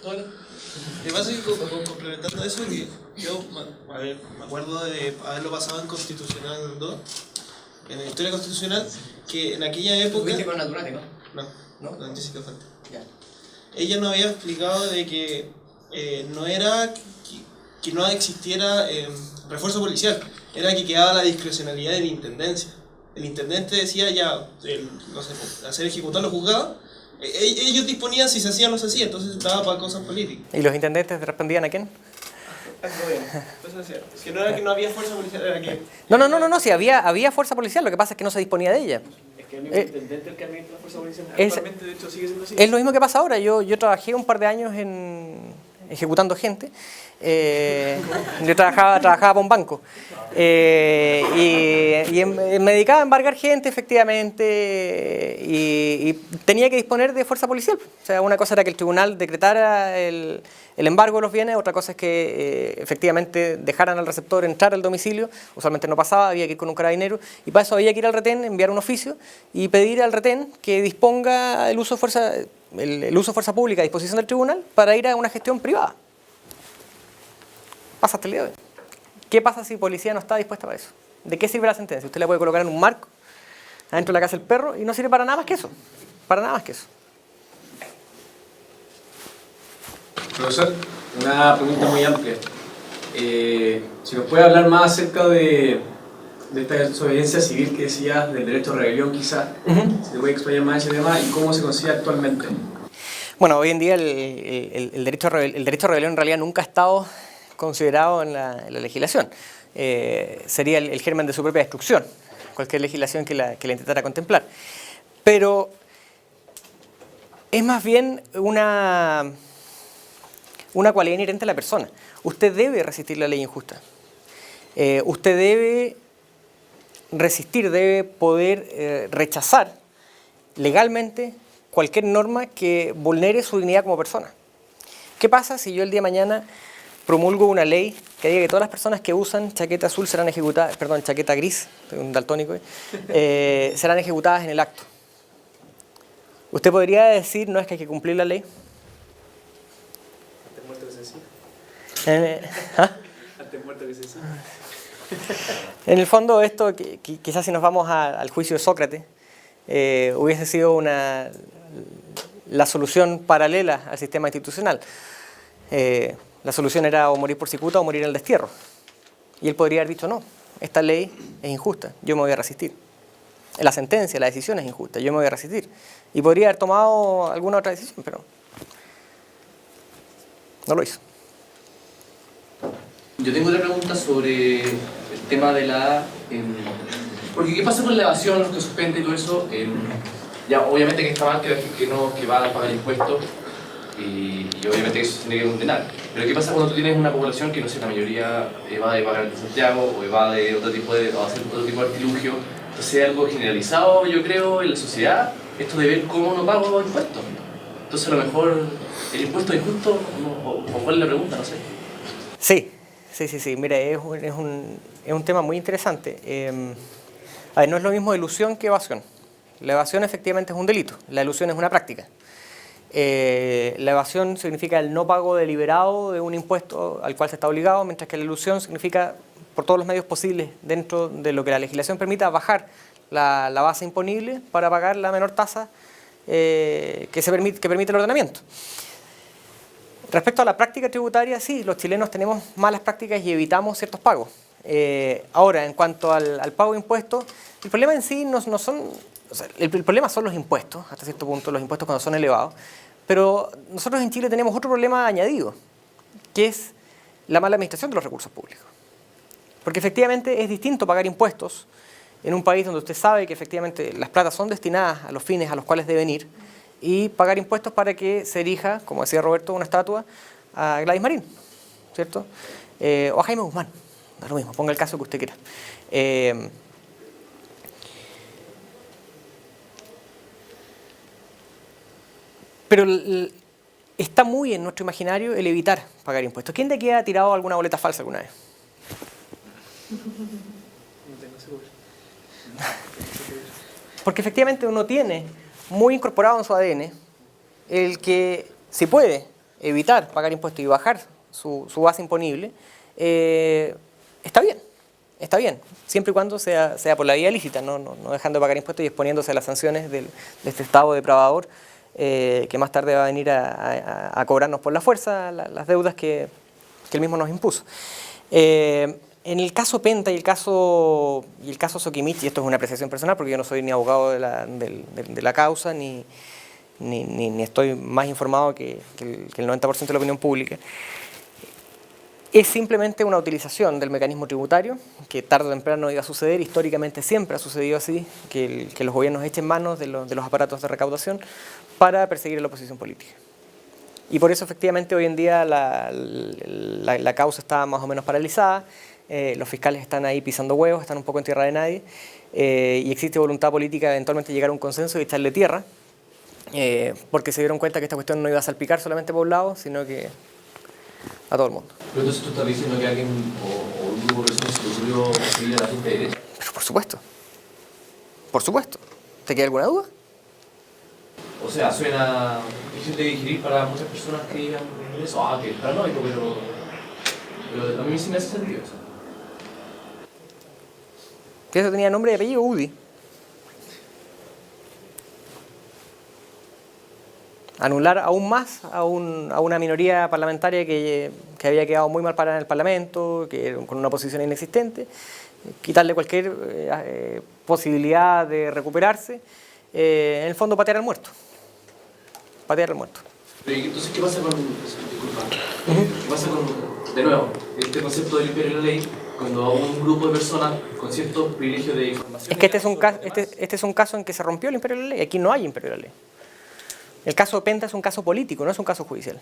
Hola. Lo que pasa es que complementando eso, que yo me acuerdo de haberlo pasado en Constitucional 2, en la historia constitucional, que en aquella época... ¿Tuviste con Naturate, no? No, con Jessica Fuente. Ya. Ella nos había explicado de que no era que no existiera refuerzo policial, era que quedaba la discrecionalidad de la intendencia. El intendente decía ya, no sé, hacer ejecutar los juzgados. Ellos disponían si se hacía o no se hacía, entonces estaba para cosas políticas. ¿Y los intendentes respondían a quién? Entonces, es que no era que no había fuerza policial, era que... No, sí, había fuerza policial, lo que pasa es que no se disponía de ella. Es que el mismo intendente el que administra la fuerza policial actualmente, de hecho, sigue siendo así. Es lo mismo que pasa ahora. Yo trabajé un par de años ejecutando gente. Yo trabajaba para un banco. Me dedicaba a embargar gente, efectivamente, y tenía que disponer de fuerza policial. O sea, una cosa era que el tribunal decretara el embargo de los bienes, otra cosa es que efectivamente dejaran al receptor entrar al domicilio. Usualmente no pasaba, había que ir con un carabinero, y para eso había que ir al retén, enviar un oficio y pedir al retén que disponga el uso de fuerza pública a disposición del tribunal para ir a una gestión privada. Pasa hasta el día de hoy. ¿Qué pasa si policía no está dispuesta para eso? ¿De qué sirve la sentencia? Usted la puede colocar en un marco, adentro de la casa del perro, y no sirve para nada más que eso. Para nada más que eso. Profesor, una pregunta muy amplia. Si nos puede hablar más acerca de esta desobediencia civil que decía, del derecho a rebelión quizás, si te puede explayar más ese tema y cómo se consigue actualmente. Bueno, hoy en día el derecho a rebelión en realidad nunca ha estado considerado en la legislación. Sería el germen de su propia destrucción, cualquier legislación que la intentara contemplar. Pero es más bien una cualidad inherente a la persona. Usted debe resistir la ley injusta. Usted debe resistir, debe poder rechazar legalmente cualquier norma que vulnere su dignidad como persona. ¿Qué pasa si yo el día de mañana promulgo una ley que diga que todas las personas que usan chaqueta azul serán ejecutadas, perdón, chaqueta gris, soy un daltónico, serán ejecutadas en el acto? ¿Usted podría decir, no es que hay que cumplir la ley? Antes muerto que sencillo. ¿Ah? Antes muerto que sencillo. En el fondo esto, quizás si nos vamos al juicio de Sócrates, hubiese sido la solución paralela al sistema institucional. La solución era o morir por cicuta o morir en el destierro. Y él podría haber dicho, no, esta ley es injusta, yo me voy a resistir. La sentencia, la decisión es injusta, yo me voy a resistir. Y podría haber tomado alguna otra decisión, pero no lo hizo. Yo tengo otra pregunta sobre el tema de la... porque ¿qué pasa con la evasión, los que suspende y todo eso? Ya, obviamente que está mal que va a pagar impuestos y obviamente que eso se tiene que condenar. Pero ¿qué pasa cuando tú tienes una población que, no sé, la mayoría va de pagar de Santiago o va de otro tipo de... o hacer otro tipo de artilugio? Entonces es algo generalizado, yo creo, en la sociedad, esto de ver cómo no pago impuestos. Entonces a lo mejor el impuesto es injusto, o cuál es la pregunta, no sé. Sí. Mira, es un tema muy interesante. A ver, no es lo mismo ilusión que evasión. La evasión efectivamente es un delito, la ilusión es una práctica. La evasión significa el no pago deliberado de un impuesto al cual se está obligado, mientras que la ilusión significa, por todos los medios posibles, dentro de lo que la legislación permita, bajar la base imponible para pagar la menor tasa que permite el ordenamiento. Respecto a la práctica tributaria, sí, los chilenos tenemos malas prácticas y evitamos ciertos pagos. Ahora, en cuanto al pago de impuestos, el problema en sí no son... O sea, el problema son los impuestos, hasta cierto punto, los impuestos cuando son elevados, pero nosotros en Chile tenemos otro problema añadido, que es la mala administración de los recursos públicos. Porque efectivamente es distinto pagar impuestos en un país donde usted sabe que efectivamente las platas son destinadas a los fines a los cuales deben ir, y pagar impuestos para que se erija, como decía Roberto, una estatua a Gladys Marín, ¿cierto? O a Jaime Guzmán, da lo mismo, ponga el caso que usted quiera. Pero está muy en nuestro imaginario el evitar pagar impuestos. ¿Quién de aquí ha tirado alguna boleta falsa alguna vez? No tengo seguro. Porque efectivamente uno tiene muy incorporado en su ADN el que si puede evitar pagar impuestos y bajar su base imponible, está bien, siempre y cuando sea por la vía lícita, no dejando de pagar impuestos y exponiéndose a las sanciones de este Estado depravador que más tarde va a venir a cobrarnos por la fuerza las deudas que él mismo nos impuso. En el caso Penta y el caso Sokimich, y esto es una apreciación personal porque yo no soy ni abogado de la causa ni estoy más informado que el 90% de la opinión pública, es simplemente una utilización del mecanismo tributario que tarde o temprano iba a suceder, históricamente siempre ha sucedido así, que los gobiernos echen manos de los aparatos de recaudación para perseguir a la oposición política. Y por eso efectivamente hoy en día la causa está más o menos paralizada. Los fiscales están ahí pisando huevos, están un poco en tierra de nadie, y existe voluntad política de eventualmente llegar a un consenso y echarle tierra, porque se dieron cuenta que esta cuestión no iba a salpicar solamente por un lado, sino que a todo el mundo. Pero entonces tú estás diciendo que alguien o un grupo de personas se le ocurrió seguir a la gente de derecha. Pero por supuesto. ¿Te queda alguna duda? O sea, suena difícil de digerir para muchas personas que digan eso, que es paranoico, pero a mí sí me hace sentido eso. Que eso tenía nombre y apellido, UDI. Anular aún más a una minoría parlamentaria que había quedado muy mal parada en el Parlamento, con una posición inexistente, quitarle cualquier posibilidad de recuperarse, en el fondo patear al muerto. Pero entonces, ¿qué pasa con... Disculpa. ¿Qué pasa con, de nuevo, este concepto del imperio de la ley, cuando un grupo de personas con ciertos privilegios de información... Es que este es un caso en que se rompió el imperio de la ley. Aquí no hay imperio de la ley. El caso de Penta es un caso político, no es un caso judicial.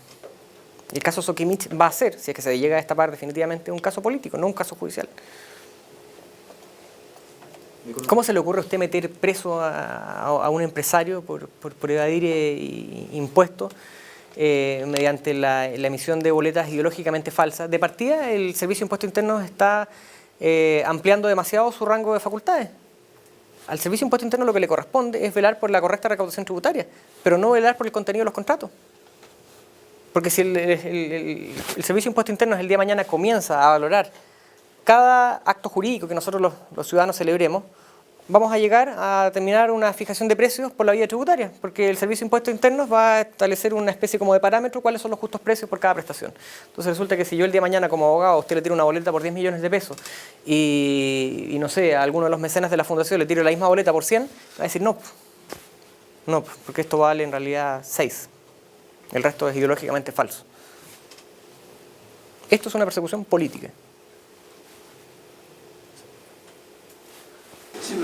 El caso Sokimich va a ser, si es que se llega a destapar definitivamente, un caso político, no un caso judicial. ¿Cómo se le ocurre a usted meter preso a un empresario por evadir impuestos mediante la emisión de boletas ideológicamente falsas. De partida, el Servicio de Impuestos Internos está ampliando demasiado su rango de facultades. Al Servicio de Impuestos Internos lo que le corresponde es velar por la correcta recaudación tributaria, pero no velar por el contenido de los contratos. Porque si el Servicio de Impuestos Internos el día de mañana comienza a valorar cada acto jurídico que nosotros los ciudadanos celebremos, vamos a llegar a terminar una fijación de precios por la vía tributaria, porque el Servicio de Impuestos Internos va a establecer una especie como de parámetro cuáles son los justos precios por cada prestación. Entonces resulta que si yo el día de mañana como abogado a usted le tiro una boleta por 10 millones de pesos y no sé, a alguno de los mecenas de la fundación le tiro la misma boleta por 100, va a decir no, porque esto vale en realidad 6. El resto es ideológicamente falso. Esto es una persecución política. Sí,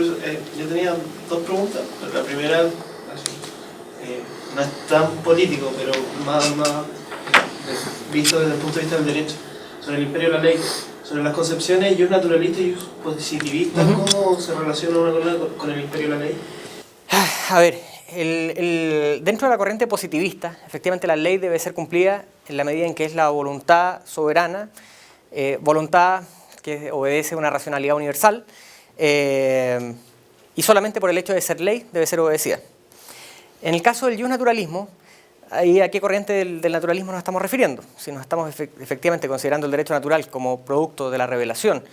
yo tenía dos preguntas. La primera, no es tan político, pero más visto desde el punto de vista del derecho, sobre el imperio de la ley, sobre las concepciones yo naturalista y positivista, ¿cómo se relaciona una con el imperio de la ley? A ver, dentro de la corriente positivista, efectivamente la ley debe ser cumplida en la medida en que es la voluntad soberana, voluntad que obedece a una racionalidad universal, y solamente por el hecho de ser ley debe ser obedecida. En el caso del justnaturalismo, ahí ¿a qué corriente del naturalismo nos estamos refiriendo? Si nos estamos efectivamente considerando el derecho natural como producto de la revelación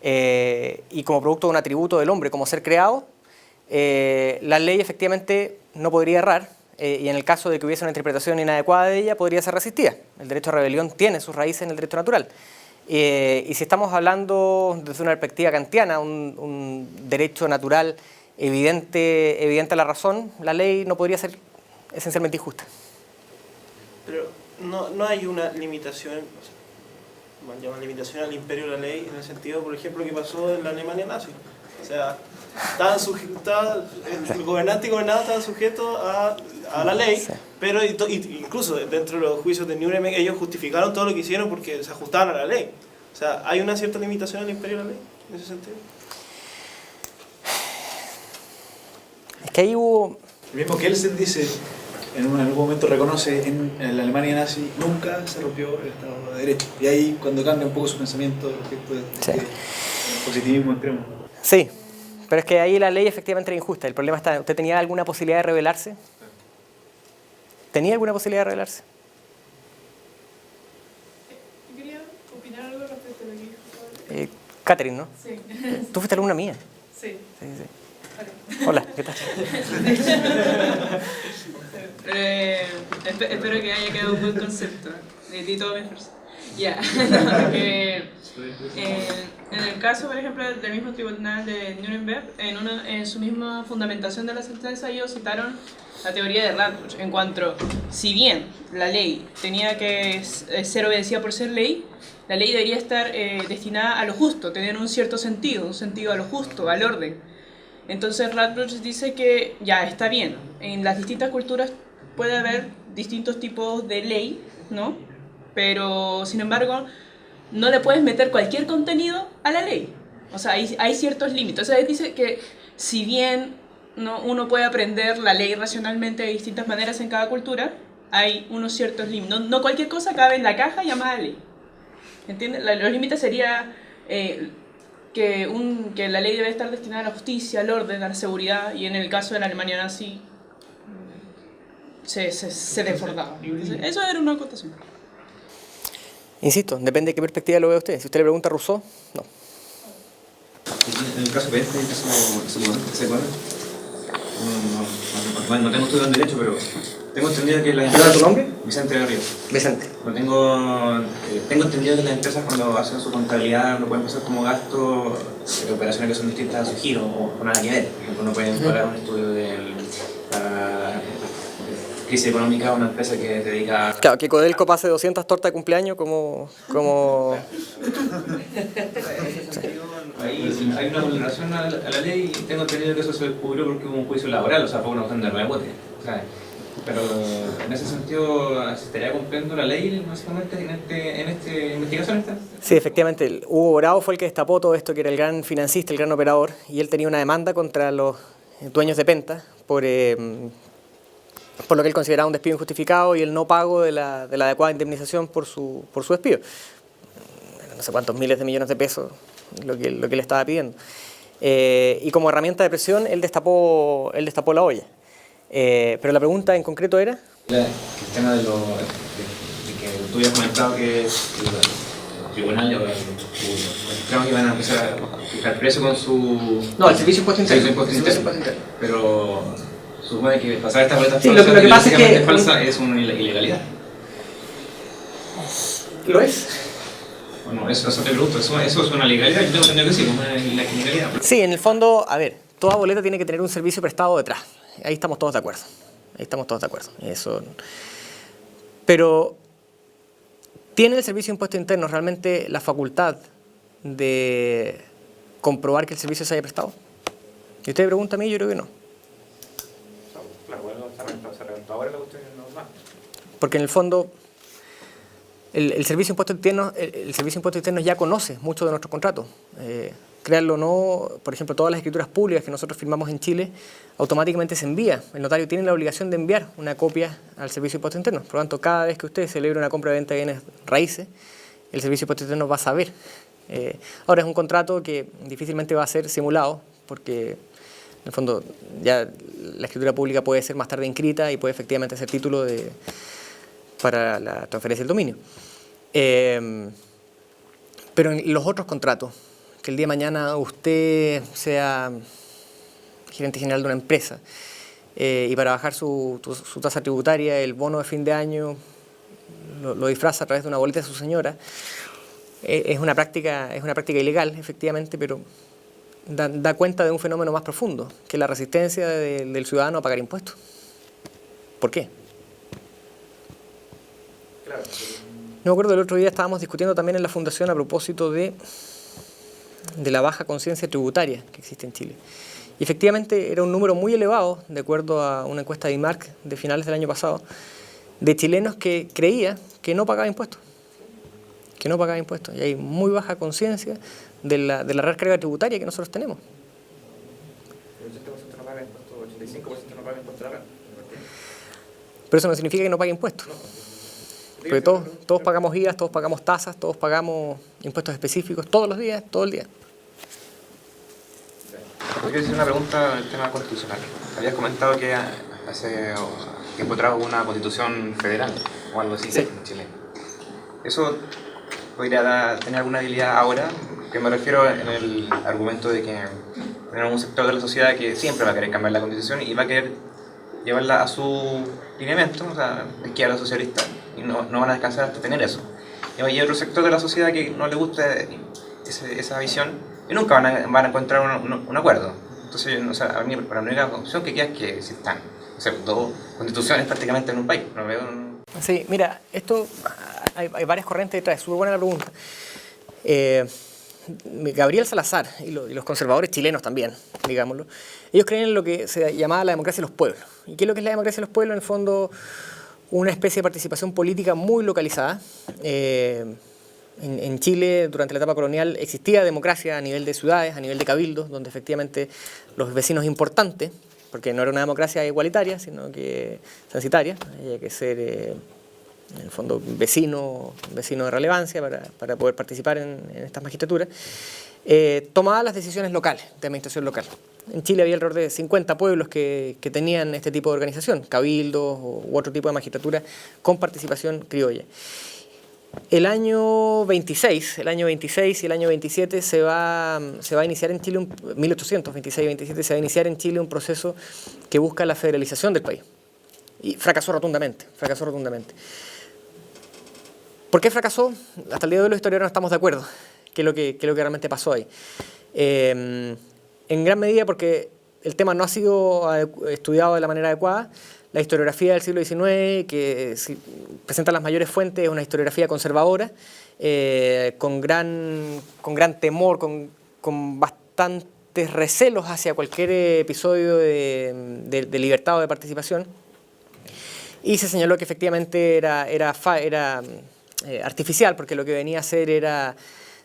y como producto de un atributo del hombre como ser creado, la ley efectivamente no podría errar y en el caso de que hubiese una interpretación inadecuada de ella podría ser resistida. El derecho a rebelión tiene sus raíces en el derecho natural. Y si estamos hablando desde una perspectiva kantiana, un derecho natural evidente a la razón, la ley no podría ser esencialmente injusta. Pero no hay una limitación, llaman limitación al imperio de la ley, en el sentido, por ejemplo, que pasó en la Alemania nazi. O sea, el gobernante y gobernado estaban sujetos a la ley, sí. Pero incluso dentro de los juicios de Nuremberg ellos justificaron todo lo que hicieron porque se ajustaban a la ley. O sea, ¿hay una cierta limitación al imperio de la ley en ese sentido? Es que ahí hubo... El mismo Kelsen dice, en algún momento reconoce en la Alemania nazi nunca se rompió el Estado de Derecho. Y ahí cuando cambia un poco su pensamiento respecto del positivismo extremo. Sí, pero es que ahí la ley efectivamente era injusta. El problema está, ¿usted tenía alguna posibilidad de rebelarse? ¿Tenía alguna posibilidad de rebelarse? Yo quería opinar algo respecto a lo que dijo Catherine, ¿no? Sí. ¿Tú fuiste alumna mía? Sí. Sí. Hola, ¿qué tal? Espero que haya quedado un buen concepto. Di todo mi esfuerzo. Ya, porque en el caso, por ejemplo, del mismo tribunal de Nuremberg, en su misma fundamentación de la sentencia, ellos citaron la teoría de Radbruch, en cuanto, si bien la ley tenía que ser obedecida por ser ley, la ley debería estar destinada a lo justo, tener un cierto sentido, un sentido a lo justo, al orden. Entonces Radbruch dice que ya está bien, en las distintas culturas puede haber distintos tipos de ley, ¿no? Pero, sin embargo, no le puedes meter cualquier contenido a la ley. O sea, hay ciertos límites. O sea, él dice que si bien uno puede aprender la ley racionalmente de distintas maneras en cada cultura, hay unos ciertos límites. No cualquier cosa cabe en la caja llamada ley. ¿Entiendes? Los límites serían que la ley debe estar destinada a la justicia, al orden, a la seguridad, y en el caso de la Alemania nazi se desbordaba. Eso era una acotación. Insisto, depende de qué perspectiva lo vea usted. Si usted le pregunta a Rousseau, no. En el caso Pérez, no tengo estudios en Derecho, pero tengo entendido que las empresas... ¿Tu nombre? Vicente de Ríos. Vicente. Tengo entendido que las empresas cuando hacen su contabilidad no pueden pasar como gastos operaciones que son distintas a su giro o nada que ver. Por ejemplo, no pueden pagar un estudio de la crisis económica a una empresa que se dedica a... Claro, que Codelco pase 200 tortas de cumpleaños como... Hay una vulneración a la ley y tengo entendido que eso se descubrió porque hubo un juicio laboral, o sea, fue una cuestión de rebote, ¿sabes? Pero en ese sentido, ¿se estaría cumpliendo la ley básicamente en esta investigación? Sí, efectivamente. Hugo Bravo fue el que destapó todo esto, que era el gran financista, el gran operador, y él tenía una demanda contra los dueños de Penta por por lo que él consideraba un despido injustificado y el no pago de la adecuada indemnización por su despido. No sé cuántos miles de millones de pesos lo que él estaba pidiendo. Y como herramienta de presión, él destapó la olla. Pero la pregunta en concreto era... El tema de que tú habías comentado que el tribunal o los magistrados iban a empezar a fijar precio con su... No, el servicio impuesto interno. Pero supone que pasar esta boleta sí, lo que pasa es que falsa es una ilegalidad. ¿Lo es? Bueno, eso te pregunto, ¿eso es una legalidad? Yo tengo entendido que sí, una ilegalidad. Sí, en el fondo, a ver, toda boleta tiene que tener un servicio prestado detrás. Ahí estamos todos de acuerdo. Eso. Pero, ¿tiene el servicio de impuesto interno realmente la facultad de comprobar que el servicio se haya prestado? Si usted me pregunta a mí, yo creo que no. Claro, bueno, se reventó ahora la cuestión normal. Porque en el fondo, el servicio de impuesto interno ya conoce muchos de nuestros contratos. Créanlo o no, por ejemplo, todas las escrituras públicas que nosotros firmamos en Chile, automáticamente se envía. El notario tiene la obligación de enviar una copia al servicio de impuesto interno. Por lo tanto, cada vez que usted celebre una compra de venta de bienes raíces, el servicio de impuesto interno va a saber. Ahora es un contrato que difícilmente va a ser simulado, porque en el fondo ya la escritura pública puede ser más tarde inscrita y puede efectivamente ser título para la transferencia del dominio. Pero en los otros contratos, que el día de mañana usted sea gerente general de una empresa y para bajar su tasa tributaria, el bono de fin de año lo disfraza a través de una boleta de su señora, es una práctica ilegal, efectivamente, pero da cuenta de un fenómeno más profundo, que es la resistencia del ciudadano a pagar impuestos. ¿Por qué? Claro. No me acuerdo, el otro día estábamos discutiendo también en la Fundación a propósito de la baja conciencia tributaria que existe en Chile. Y efectivamente era un número muy elevado, de acuerdo a una encuesta de IMARC de finales del año pasado, de chilenos que creía que no pagaba impuestos. Y hay muy baja conciencia de la real carga tributaria que nosotros tenemos. El 80% no paga impuestos, 85% no paga impuestos de la renta. Pero eso no significa que no pague impuestos. Porque todos pagamos IVA, todos pagamos tasas, todos pagamos impuestos específicos todos los días, todo el día. Podría hacer una pregunta del tema constitucional. Habías comentado que hace tiempo atrás hubo una constitución federal o algo así en Chile. ¿Eso podría tener alguna habilidad ahora? Que me refiero en el argumento de que hay un sector de la sociedad que siempre va a querer cambiar la constitución y va a querer llevarla a su lineamiento, o sea, de izquierda socialista, y no van a descansar hasta tener eso. Y hay otro sector de la sociedad que no le gusta esa visión y nunca van a encontrar un acuerdo. Entonces, o sea, a mí, para la única opción que queda es que existan, o sea, dos constituciones prácticamente en un país. No veo Sí, mira, esto hay varias corrientes detrás, súper buena la pregunta. Gabriel Salazar y los conservadores chilenos también, digámoslo, ellos creen en lo que se llamaba la democracia de los pueblos. ¿Y qué es lo que es la democracia de los pueblos? En el fondo, una especie de participación política muy localizada. En Chile, durante la etapa colonial, existía democracia a nivel de ciudades, a nivel de cabildos, donde efectivamente los vecinos importantes, porque no era una democracia igualitaria, sino que censitaria, había que ser, en el fondo, vecino de relevancia para poder participar en estas magistraturas, tomaba las decisiones locales, de administración local. En Chile había alrededor de 50 pueblos que tenían este tipo de organización, cabildos u otro tipo de magistratura con participación criolla. El año 26 y el año 27 se va a iniciar en Chile, 1826 y 27, se va a iniciar en Chile un proceso que busca la federalización del país. Y fracasó rotundamente. ¿Por qué fracasó? Hasta el día de hoy los historiadores no estamos de acuerdo qué es lo que realmente pasó ahí. En gran medida porque el tema no ha sido estudiado de la manera adecuada. La historiografía del siglo XIX, que presenta las mayores fuentes, es una historiografía conservadora, con gran temor, con bastantes recelos hacia cualquier episodio de libertad o de participación. Y se señaló que efectivamente era artificial, porque lo que venía a hacer era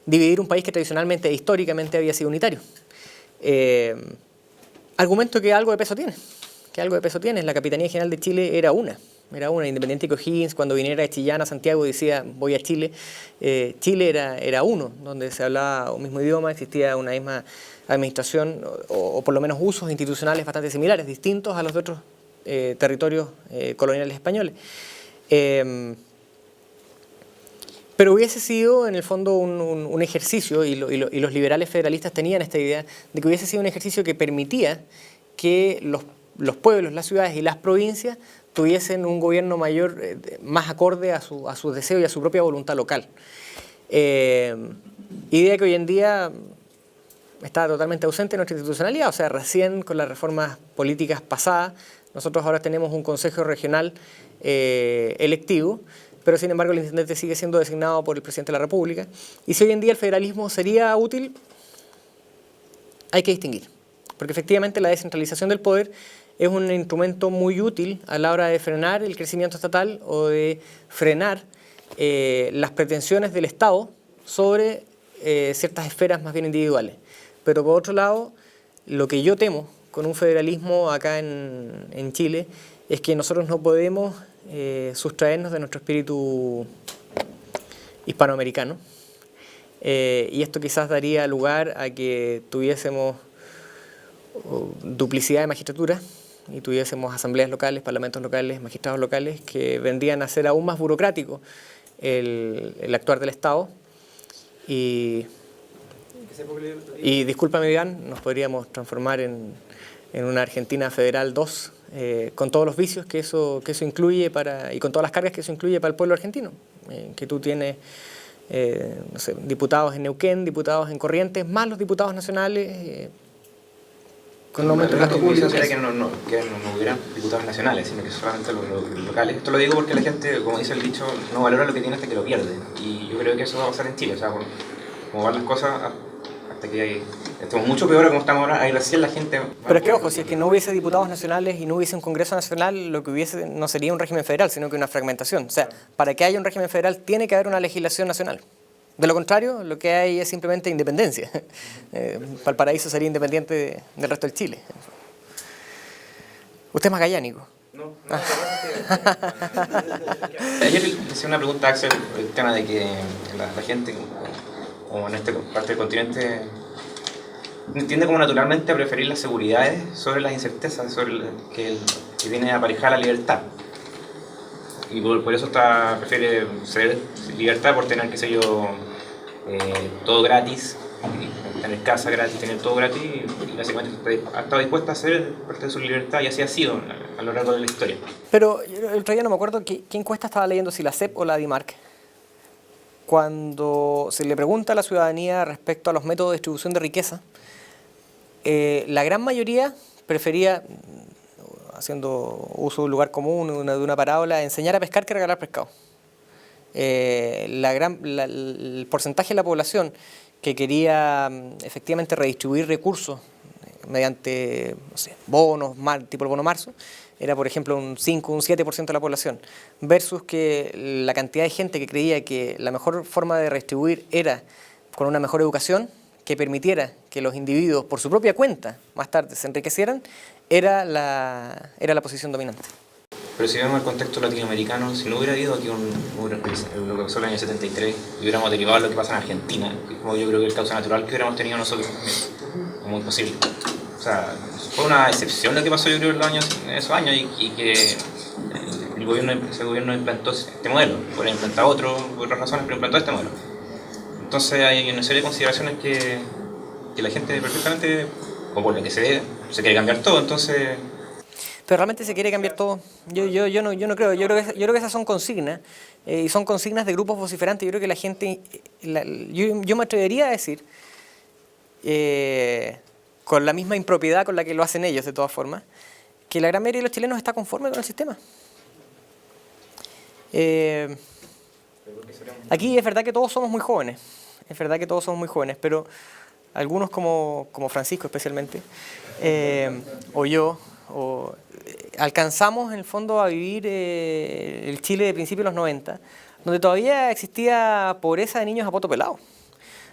dividir un país que tradicionalmente e históricamente había sido unitario. Argumento que algo de peso tiene. que algo de peso tiene. La Capitanía General de Chile era una, independiente que O'Higgins cuando viniera de Chillán a Santiago decía voy a Chile. Chile era uno, donde se hablaba un mismo idioma, existía una misma administración o por lo menos usos institucionales bastante similares, distintos a los de otros territorios coloniales españoles. Pero hubiese sido en el fondo un ejercicio, y los liberales federalistas tenían esta idea, de que hubiese sido un ejercicio que permitía que los pueblos, las ciudades y las provincias tuviesen un gobierno mayor, más acorde a sus deseos y a su propia voluntad local. Idea que hoy en día está totalmente ausente en nuestra institucionalidad, o sea, recién con las reformas políticas pasadas, nosotros ahora tenemos un consejo regional electivo, pero sin embargo el intendente sigue siendo designado por el presidente de la República. Y si hoy en día el federalismo sería útil, hay que distinguir, porque efectivamente la descentralización del poder es un instrumento muy útil a la hora de frenar el crecimiento estatal o de frenar las pretensiones del Estado sobre ciertas esferas más bien individuales. Pero por otro lado, lo que yo temo con un federalismo acá en Chile es que nosotros no podemos sustraernos de nuestro espíritu hispanoamericano, y esto quizás daría lugar a que tuviésemos duplicidad de magistratura y tuviésemos asambleas locales, parlamentos locales, magistrados locales que vendrían a ser aún más burocrático el actuar del Estado y discúlpame Iván, nos podríamos transformar en una Argentina Federal 2 con todos los vicios que eso incluye y con todas las cargas que eso incluye para el pueblo argentino, que tú tienes no sé, diputados en Neuquén, diputados en Corrientes, más los diputados nacionales con un aumento de gasto público. Sería que no hubieran diputados nacionales, sino que solamente los locales. Esto lo digo porque la gente, como dice el dicho, no valora lo que tiene hasta que lo pierde. Y yo creo que eso va a pasar en Chile. O sea, como van las cosas, hasta que estemos mucho peor a como estamos ahora, ahí recién la gente... Pero es que, ojo, si es que no hubiese diputados nacionales y no hubiese un Congreso Nacional, lo que hubiese no sería un régimen federal, sino que una fragmentación. O sea, para que haya un régimen federal tiene que haber una legislación nacional. De lo contrario, lo que hay es simplemente independencia. Valparaíso sería independiente del resto del Chile. Usted es magallánico. No, ayer le hice una pregunta a Axel, el tema de que la gente, o en esta parte del continente, tiende como naturalmente a preferir las seguridades sobre las incertezas, sobre que viene a aparejar la libertad. Y por eso prefiere ceder libertad por tener, qué sé yo, todo gratis, tener casa gratis, tener todo gratis, y básicamente ha estado dispuesta a ceder parte de su libertad, y así ha sido a lo largo de la historia. Pero el otro día no me acuerdo qué encuesta estaba leyendo, si la CEP o la DIMARC, cuando se le pregunta a la ciudadanía respecto a los métodos de distribución de riqueza, la gran mayoría prefería, haciendo uso de un lugar común, de una parábola, enseñar a pescar que regalar pescado. El porcentaje de la población que quería efectivamente redistribuir recursos mediante no sé, bonos, tipo el bono marzo, era por ejemplo un 5, un 7% de la población, versus que la cantidad de gente que creía que la mejor forma de redistribuir era con una mejor educación, que permitiera que los individuos por su propia cuenta más tarde se enriquecieran, era la posición dominante. Pero si vemos el contexto latinoamericano, si no hubiera habido aquí lo que pasó en el año 73 y hubiéramos derivado lo que pasa en Argentina, como yo creo que es causa natural que hubiéramos tenido nosotros, muy posible. O sea, fue una excepción lo que pasó yo creo en esos años y que ese gobierno implantó este modelo. Podría implantar otro por otras razones, pero implantó este modelo. Entonces hay una serie de consideraciones que la gente perfectamente, o por lo que se ve, se quiere cambiar todo, entonces... Pero realmente se quiere cambiar todo. Yo no creo. Yo creo que esas son consignas, y son consignas de grupos vociferantes. Yo creo que la gente, yo me atrevería a decir, con la misma impropiedad con la que lo hacen ellos de todas formas, que la gran mayoría de los chilenos está conforme con el sistema. Aquí es verdad que todos somos muy jóvenes, pero algunos como Francisco especialmente, o yo, alcanzamos en el fondo a vivir el Chile de principios de los 90, donde todavía existía pobreza de niños a poto pelado,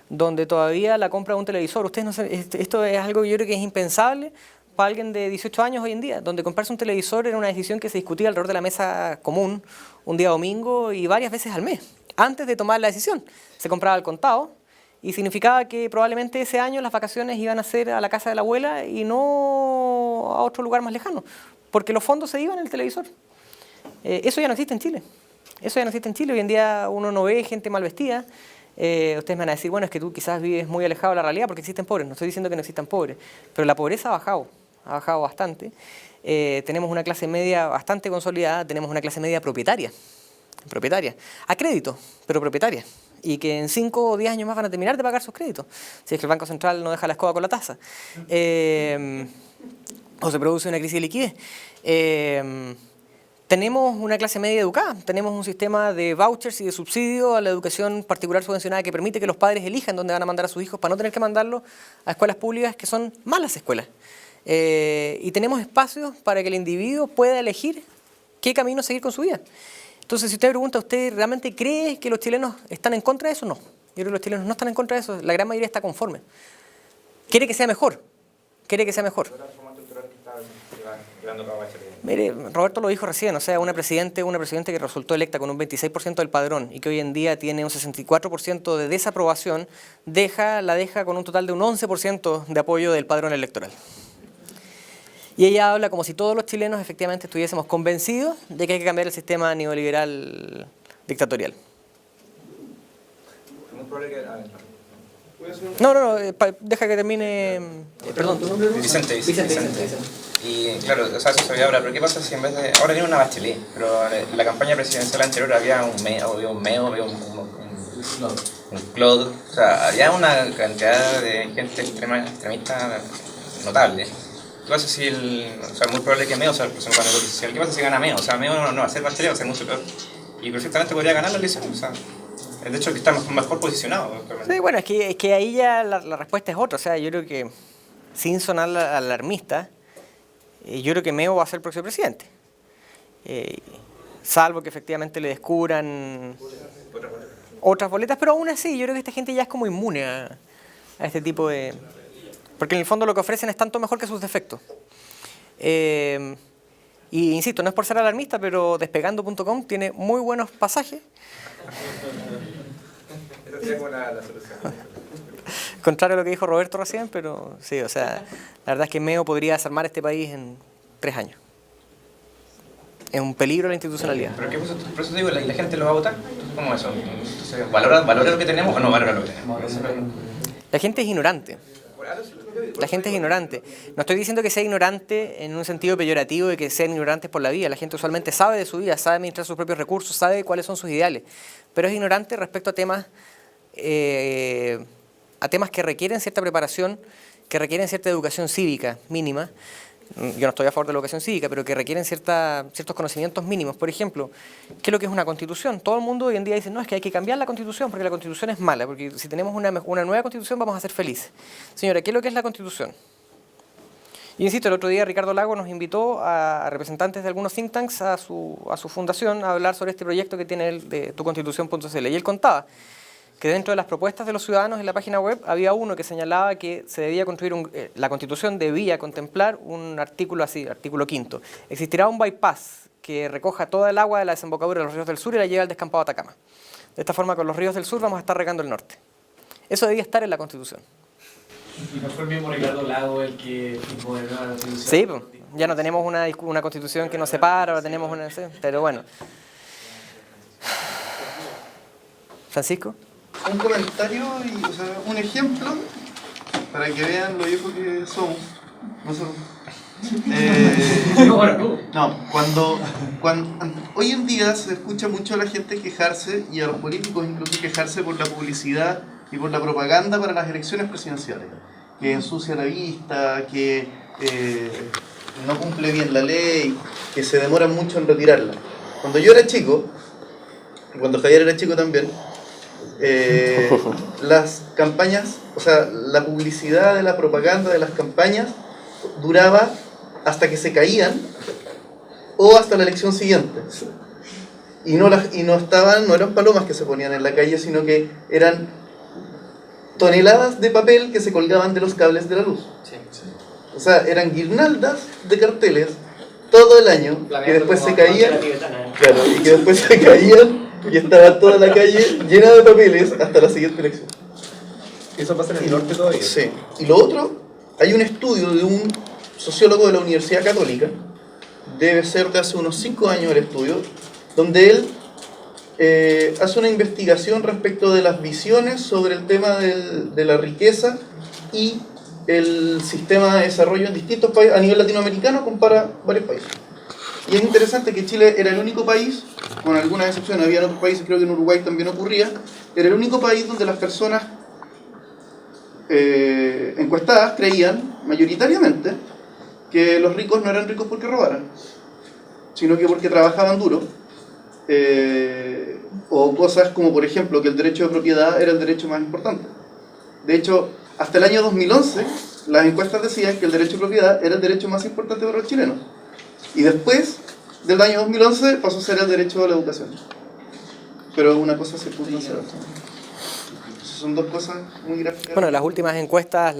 donde todavía la compra de un televisor, ustedes no saben, esto es algo que yo creo que es impensable para alguien de 18 años hoy en día, donde comprarse un televisor era una decisión que se discutía alrededor de la mesa común un día domingo y varias veces al mes. Antes de tomar la decisión, se compraba al contado y significaba que probablemente ese año las vacaciones iban a ser a la casa de la abuela y no a otro lugar más lejano, porque los fondos se iban en el televisor. Eso ya no existe en Chile. Eso ya no existe en Chile. Hoy en día uno no ve gente mal vestida. Ustedes me van a decir, bueno, es que tú quizás vives muy alejado de la realidad porque existen pobres. No estoy diciendo que no existan pobres, pero la pobreza ha bajado bastante. Tenemos una clase media bastante consolidada, tenemos una clase media propietaria, a crédito, pero propietaria, y que en 5 o 10 años más van a terminar de pagar sus créditos, si es que el Banco Central no deja la escoba con la tasa, o se produce una crisis de liquidez. Tenemos una clase media educada, tenemos un sistema de vouchers y de subsidio a la educación particular subvencionada que permite que los padres elijan dónde van a mandar a sus hijos para no tener que mandarlos a escuelas públicas que son malas escuelas. Y tenemos espacios para que el individuo pueda elegir qué camino seguir con su vida. Entonces, si usted pregunta, ¿usted realmente cree que los chilenos están en contra de eso? No. Yo creo que los chilenos no están en contra de eso, la gran mayoría está conforme. Quiere que sea mejor. Mire, Roberto lo dijo recién, o sea, una presidente que resultó electa con un 26% del padrón y que hoy en día tiene un 64% de desaprobación, la deja con un total de un 11% de apoyo del padrón electoral. Y ella habla como si todos los chilenos efectivamente estuviésemos convencidos de que hay que cambiar el sistema neoliberal dictatorial. No, deja que termine. Perdón, ¿tu nombre? Vicente. Y claro, o sea, eso se había hablado, pero ¿qué pasa si en vez de... Ahora viene una Bachelet, pero en la campaña presidencial anterior había un Claude, o sea, había una cantidad de gente extremista notable. ¿Qué pasa si o sea, muy probable que Meo sea el próximo candidato presidencial? ¿Qué pasa si gana Meo? O sea, Meo no va a ser Bachelet, va a ser mucho peor. Y perfectamente podría ganar la elección, o sea... De hecho, que está mejor posicionado. Sí, bueno, es que ahí ya la respuesta es otra. O sea, yo creo que, sin sonar alarmista, yo creo que Meo va a ser el próximo presidente. Salvo que efectivamente le descubran otras boletas, pero aún así, yo creo que esta gente ya es como inmune a este tipo de... Porque en el fondo lo que ofrecen es tanto mejor que sus defectos. Y insisto, no es por ser alarmista, pero despegando.com tiene muy buenos pasajes. Contrario a lo que dijo Roberto recién, pero sí, o sea, la verdad es que Meo podría desarmar este país en 3 años. Es un peligro la institucionalidad. ¿Pero qué pasa? Por eso te digo, ¿la gente lo va a votar? ¿Cómo es eso? Entonces, ¿valora lo que tenemos o no valora lo que tenemos? La gente es ignorante. No estoy diciendo que sea ignorante en un sentido peyorativo de que sean ignorantes por la vida. La gente usualmente sabe de su vida, sabe administrar sus propios recursos, sabe cuáles son sus ideales. Pero es ignorante respecto a temas que requieren cierta preparación, que requieren cierta educación cívica mínima. Yo no estoy a favor de la educación cívica, pero que requieren ciertos conocimientos mínimos. Por ejemplo, ¿qué es lo que es una constitución? Todo el mundo hoy en día dice, no, es que hay que cambiar la constitución porque la constitución es mala, porque si tenemos una nueva constitución vamos a ser felices. Señora, ¿qué es lo que es la constitución? Yo insisto, el otro día Ricardo Lago nos invitó a representantes de algunos think tanks a su fundación a hablar sobre este proyecto que tiene él de tuconstitución.cl. Y él contaba que dentro de las propuestas de los ciudadanos en la página web había uno que señalaba que se debía construir la Constitución debía contemplar un artículo así, artículo 5. Existirá un bypass que recoja toda el agua de la desembocadura de los ríos del sur y la lleve al descampado Atacama. De esta forma, con los ríos del sur vamos a estar regando el norte. Eso debía estar en la Constitución. ¿Y no fue el mismo Ricardo Lago el que impugnó la Constitución? Sí, pues, ya no tenemos una Constitución que nos separa, ahora tenemos una... Sí, pero bueno. ¿Francisco? Un comentario y un ejemplo para que vean lo viejo que somos nosotros. Cuando hoy en día se escucha mucho a la gente quejarse y a los políticos incluso quejarse por la publicidad y por la propaganda para las elecciones presidenciales, que ensucia la vista, que no cumple bien la ley, que se demora mucho en retirarla. Cuando yo era chico, cuando Javier era chico también, las campañas, la publicidad de la propaganda de las campañas duraba hasta que se caían o hasta la elección siguiente. Y no eran palomas que se ponían en la calle, sino que eran toneladas de papel que se colgaban de los cables de la luz. O sea, eran guirnaldas de carteles todo el año, que después se caían, claro, y que después se caían y estaba toda la calle llena de papeles hasta la siguiente elección. Eso pasa en el norte todavía. Sí. Y lo otro, hay un estudio de un sociólogo de la Universidad Católica, debe ser de hace unos 5 años el estudio, donde él hace una investigación respecto de las visiones sobre el tema de la riqueza y el sistema de desarrollo en distintos países. A nivel latinoamericano compara varios países. Y es interesante que Chile era el único país, con algunas excepciones, había en otros países, creo que en Uruguay también ocurría, era el único país donde las personas encuestadas creían mayoritariamente que los ricos no eran ricos porque robaran, sino que porque trabajaban duro, o cosas como por ejemplo que el derecho de propiedad era el derecho más importante. De hecho, hasta el año 2011 las encuestas decían que el derecho de propiedad era el derecho más importante para los chilenos, y después del año 2011 pasó a ser el derecho a la educación, pero es una cosa circunstancial. Son dos cosas muy gráficas. Bueno, las últimas encuestas,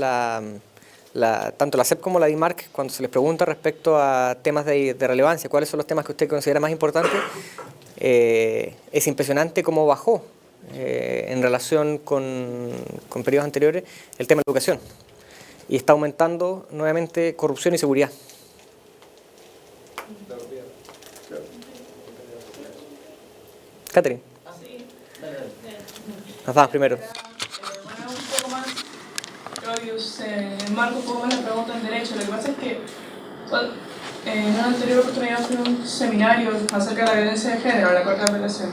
tanto la CEP como la DIMARC, cuando se les pregunta respecto a temas de relevancia, cuáles son los temas que usted considera más importantes, es impresionante cómo bajó en relación con periodos anteriores el tema de educación. Y está aumentando nuevamente corrupción y seguridad. Catherine. Nos vamos primero. Marco un poco más la pregunta en derecho. Lo que pasa es que en una anterior oportunidad fue un seminario acerca de la violencia de género en la Corte de Apelación.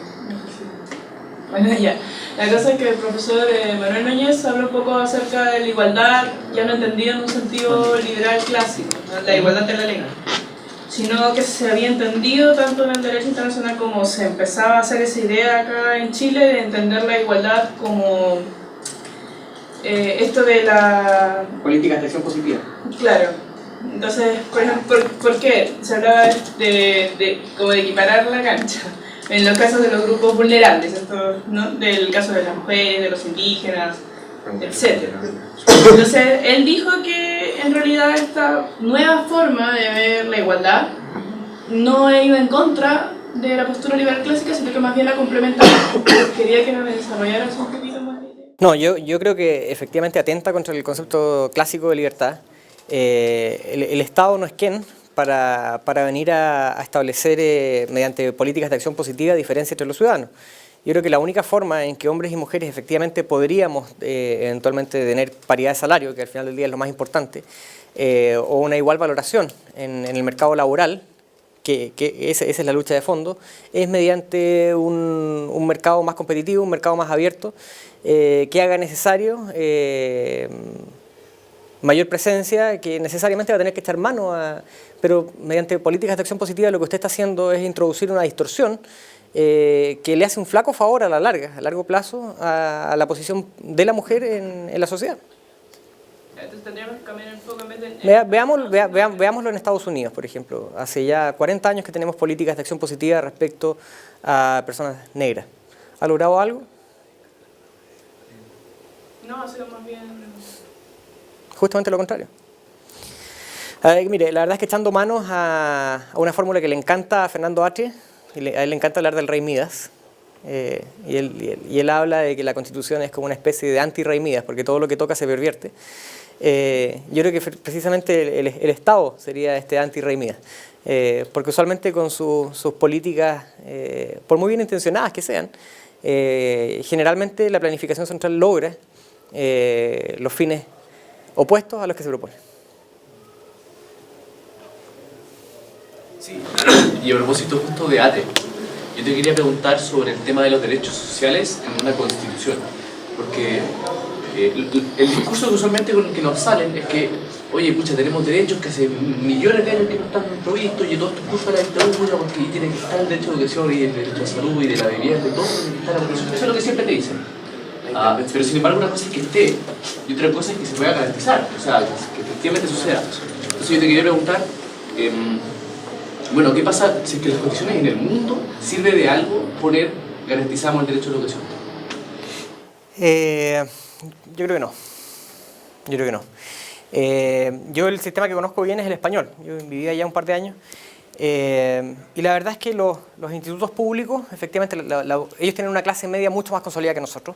Bueno, ya. La cosa es que el profesor Manuel Núñez habló un poco acerca de la igualdad, ya no entendida en un sentido liberal clásico, ¿no? La igualdad de la ley, sino que se había entendido tanto en el derecho internacional como se empezaba a hacer esa idea acá en Chile de entender la igualdad como esto de la... Políticas de acción positiva. Claro. Entonces, por ejemplo, ¿por qué? Se hablaba como de equiparar la cancha en los casos de los grupos vulnerables, esto, ¿no? Del caso de las mujeres, de los indígenas, etc. Entonces, él dijo que en realidad esta nueva forma de ver la igualdad no iba en contra de la postura liberal clásica, sino que más bien la complementaba. Quería que me desarrollaras un poquito más. No, yo creo que efectivamente atenta contra el concepto clásico de libertad. El Estado no es quien para venir a establecer mediante políticas de acción positiva diferencia entre los ciudadanos. Yo creo que la única forma en que hombres y mujeres efectivamente podríamos eventualmente tener paridad de salario, que al final del día es lo más importante, o una igual valoración en el mercado laboral, que esa es la lucha de fondo, es mediante un mercado más competitivo, un mercado más abierto, que haga necesario mayor presencia, que necesariamente va a tener que echar mano pero mediante políticas de acción positiva lo que usted está haciendo es introducir una distorsión que le hace un flaco favor a largo plazo, a la posición de la mujer en la sociedad. Entonces tendríamos que cambiar el enfoque en vez de... Veámoslo en Estados Unidos, por ejemplo. Hace ya 40 años que tenemos políticas de acción positiva respecto a personas negras. ¿Ha logrado algo? No, ha sido más bien... Justamente lo contrario. Mire, la verdad es que echando manos a una fórmula que le encanta a Fernando Atria, a él le encanta hablar del rey Midas, y él habla de que la Constitución es como una especie de anti-rey Midas, porque todo lo que toca se pervierte. Yo creo que precisamente el Estado sería este anti-rey Midas, porque usualmente con sus políticas, por muy bien intencionadas que sean, generalmente la planificación central logra los fines opuestos a los que se proponen. Sí, y a propósito justo de ATE, yo te quería preguntar sobre el tema de los derechos sociales en una constitución, porque el discurso que usualmente con el que nos salen es que, oye, pucha, tenemos derechos que hace millones de años que no están provistos y todo esto es culpa de la dictadura porque tiene que estar el derecho a educación y el derecho a salud y de la vivienda y todo tiene que estar en la Constitución. Eso es lo que siempre te dicen. Pero sin embargo una cosa es que esté y otra cosa es que se pueda garantizar, o sea, que efectivamente suceda. Entonces yo te quería preguntar, bueno, ¿qué pasa si es que las condiciones en el mundo sirve de algo poner garantizamos el derecho a la educación? Yo creo que no. Yo el sistema que conozco bien es el español. Yo viví allá un par de años. Y la verdad es que los institutos públicos, efectivamente, ellos tienen una clase media mucho más consolidada que nosotros.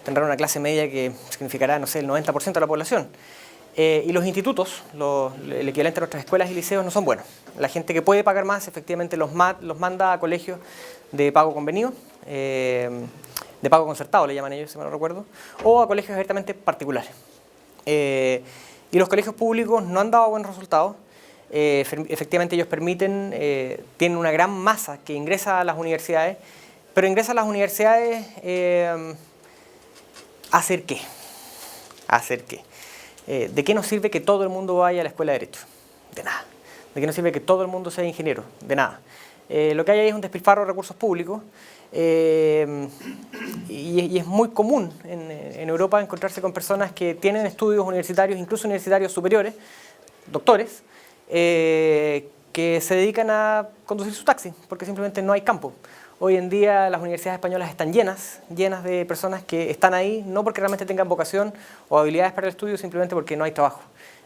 Tendrán una clase media que significará, no sé, el 90% de la población. Y los institutos, el equivalente a nuestras escuelas y liceos, no son buenos. La gente que puede pagar más, efectivamente, los manda a colegios de pago convenido, de pago concertado, le llaman ellos, si mal no recuerdo, o a colegios abiertamente particulares. Y los colegios públicos no han dado buenos resultados. Efectivamente ellos permiten, tienen una gran masa que ingresa a las universidades, pero ingresa a las universidades ¿a hacer qué? ¿A hacer qué? ¿De qué nos sirve que todo el mundo vaya a la escuela de Derecho? De nada. ¿De qué nos sirve que todo el mundo sea ingeniero? De nada. Lo que hay ahí es un despilfarro de recursos públicos y es muy común en Europa encontrarse con personas que tienen estudios universitarios, incluso universitarios superiores, doctores, que se dedican a conducir su taxi, porque simplemente no hay campo. Hoy en día las universidades españolas están llenas de personas que están ahí, no porque realmente tengan vocación o habilidades para el estudio, simplemente porque no hay trabajo.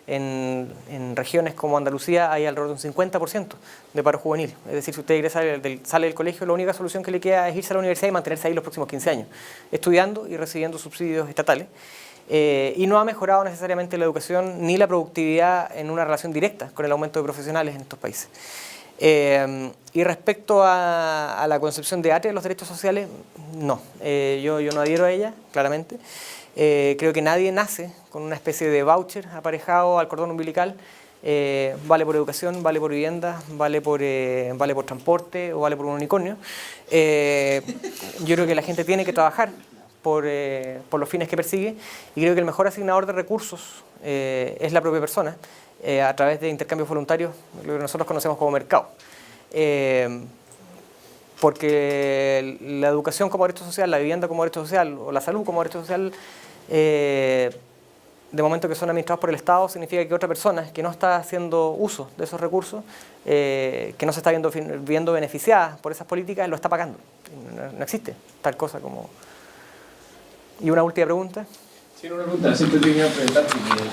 En regiones como Andalucía hay alrededor de un 50% de paro juvenil. Es decir, si usted sale del colegio, la única solución que le queda es irse a la universidad y mantenerse ahí los próximos 15 años, estudiando y recibiendo subsidios estatales. Y no ha mejorado necesariamente la educación ni la productividad en una relación directa con el aumento de profesionales en estos países. Y respecto a la concepción de ATRE de los derechos sociales, no. Yo no adhiero a ella, claramente. Creo que nadie nace con una especie de voucher aparejado al cordón umbilical. Vale por educación, vale por vivienda, vale por transporte o vale por un unicornio. Yo creo que la gente tiene que trabajar por los fines que persigue y creo que el mejor asignador de recursos es la propia persona a través de intercambios voluntarios, lo que nosotros conocemos como mercado. Porque la educación como derecho social, la vivienda como derecho social o la salud como derecho social, de momento que son administrados por el Estado, significa que otra persona que no está haciendo uso de esos recursos, que no se está viendo beneficiada por esas políticas, lo está pagando. No existe tal cosa como... ¿Y una última pregunta? Sí, una pregunta, siempre te iba a preguntar, porque,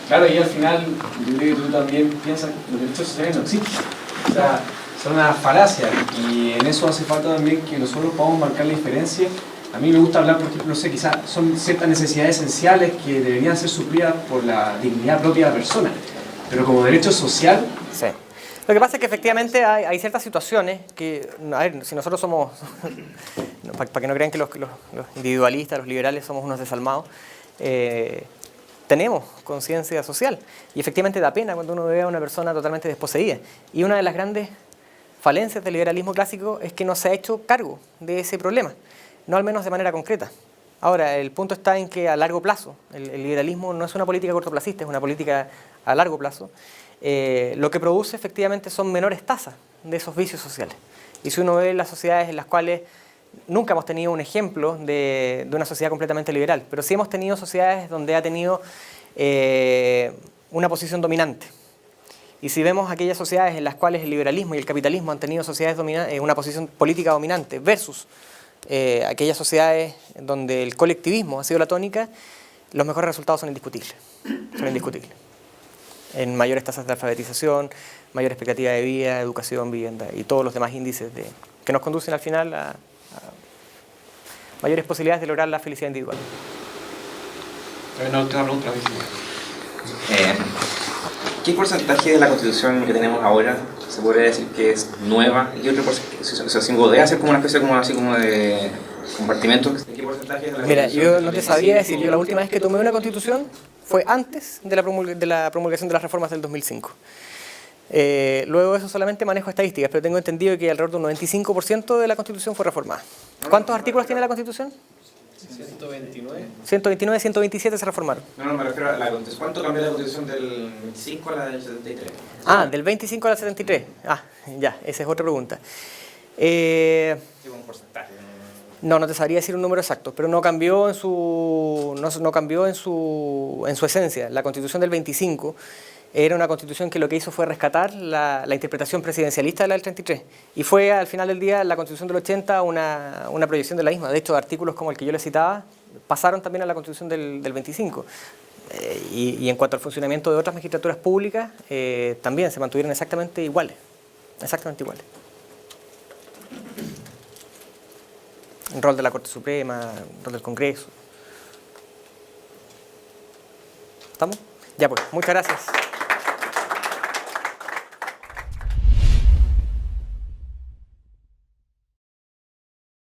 claro, y al final, yo creo que tú también piensas que los derechos sociales no existen. O sea, son una falacia, y en eso hace falta también que nosotros podamos marcar la diferencia. A mí me gusta hablar, por ejemplo, no sé, quizás son ciertas necesidades esenciales que deberían ser suplidas por la dignidad propia de la persona, pero como derecho social... Sí. Lo que pasa es que efectivamente hay ciertas situaciones que, a ver, si nosotros somos, para que no crean que los individualistas, los liberales somos unos desalmados, tenemos conciencia social y efectivamente da pena cuando uno ve a una persona totalmente desposeída. Y una de las grandes falencias del liberalismo clásico es que no se ha hecho cargo de ese problema, no al menos de manera concreta. Ahora, el punto está en que a largo plazo, el liberalismo no es una política cortoplacista, es una política a largo plazo. Lo que produce efectivamente son menores tasas de esos vicios sociales. Y si uno ve las sociedades en las cuales nunca hemos tenido un ejemplo de una sociedad completamente liberal, pero sí hemos tenido sociedades donde ha tenido una posición dominante. Y si vemos aquellas sociedades en las cuales el liberalismo y el capitalismo han tenido una posición política dominante versus aquellas sociedades donde el colectivismo ha sido la tónica, los mejores resultados son indiscutibles. Son indiscutibles. En mayores tasas de alfabetización, mayor expectativa de vida, educación, vivienda y todos los demás índices que nos conducen al final a mayores posibilidades de lograr la felicidad individual. Una última pregunta. ¿Qué porcentaje de la Constitución que tenemos ahora se podría decir que es nueva? ¿Y otro porcentaje? O sea, si podría hacer como una especie como de compartimento. ¿Qué porcentaje de la Mira, Constitución? yo no te sabía decir, yo la última vez que tomé una Constitución fue antes de la promulgación de las reformas del 2005. Luego de eso solamente manejo estadísticas, pero tengo entendido que alrededor de un 95% de la Constitución fue reformada. ¿Cuántos artículos tiene la Constitución? 129. 129, 127 se reformaron. No, me refiero a la Constitución. ¿Cuánto cambió la Constitución del 25 a la del 73? Ah, del 25 al 73. Ah, ya, esa es otra pregunta. Un porcentaje. No te sabría decir un número exacto, pero no cambió en su esencia. La Constitución del 25 era una Constitución que lo que hizo fue rescatar la interpretación presidencialista de la del 33. Y fue al final del día la Constitución del 80 una proyección de la misma. De hecho, artículos como el que yo le citaba pasaron también a la Constitución del 25. Y en cuanto al funcionamiento de otras magistraturas públicas, también se mantuvieron exactamente iguales. Exactamente iguales. El rol de la Corte Suprema, el rol del Congreso. ¿Estamos? Ya pues, muchas gracias.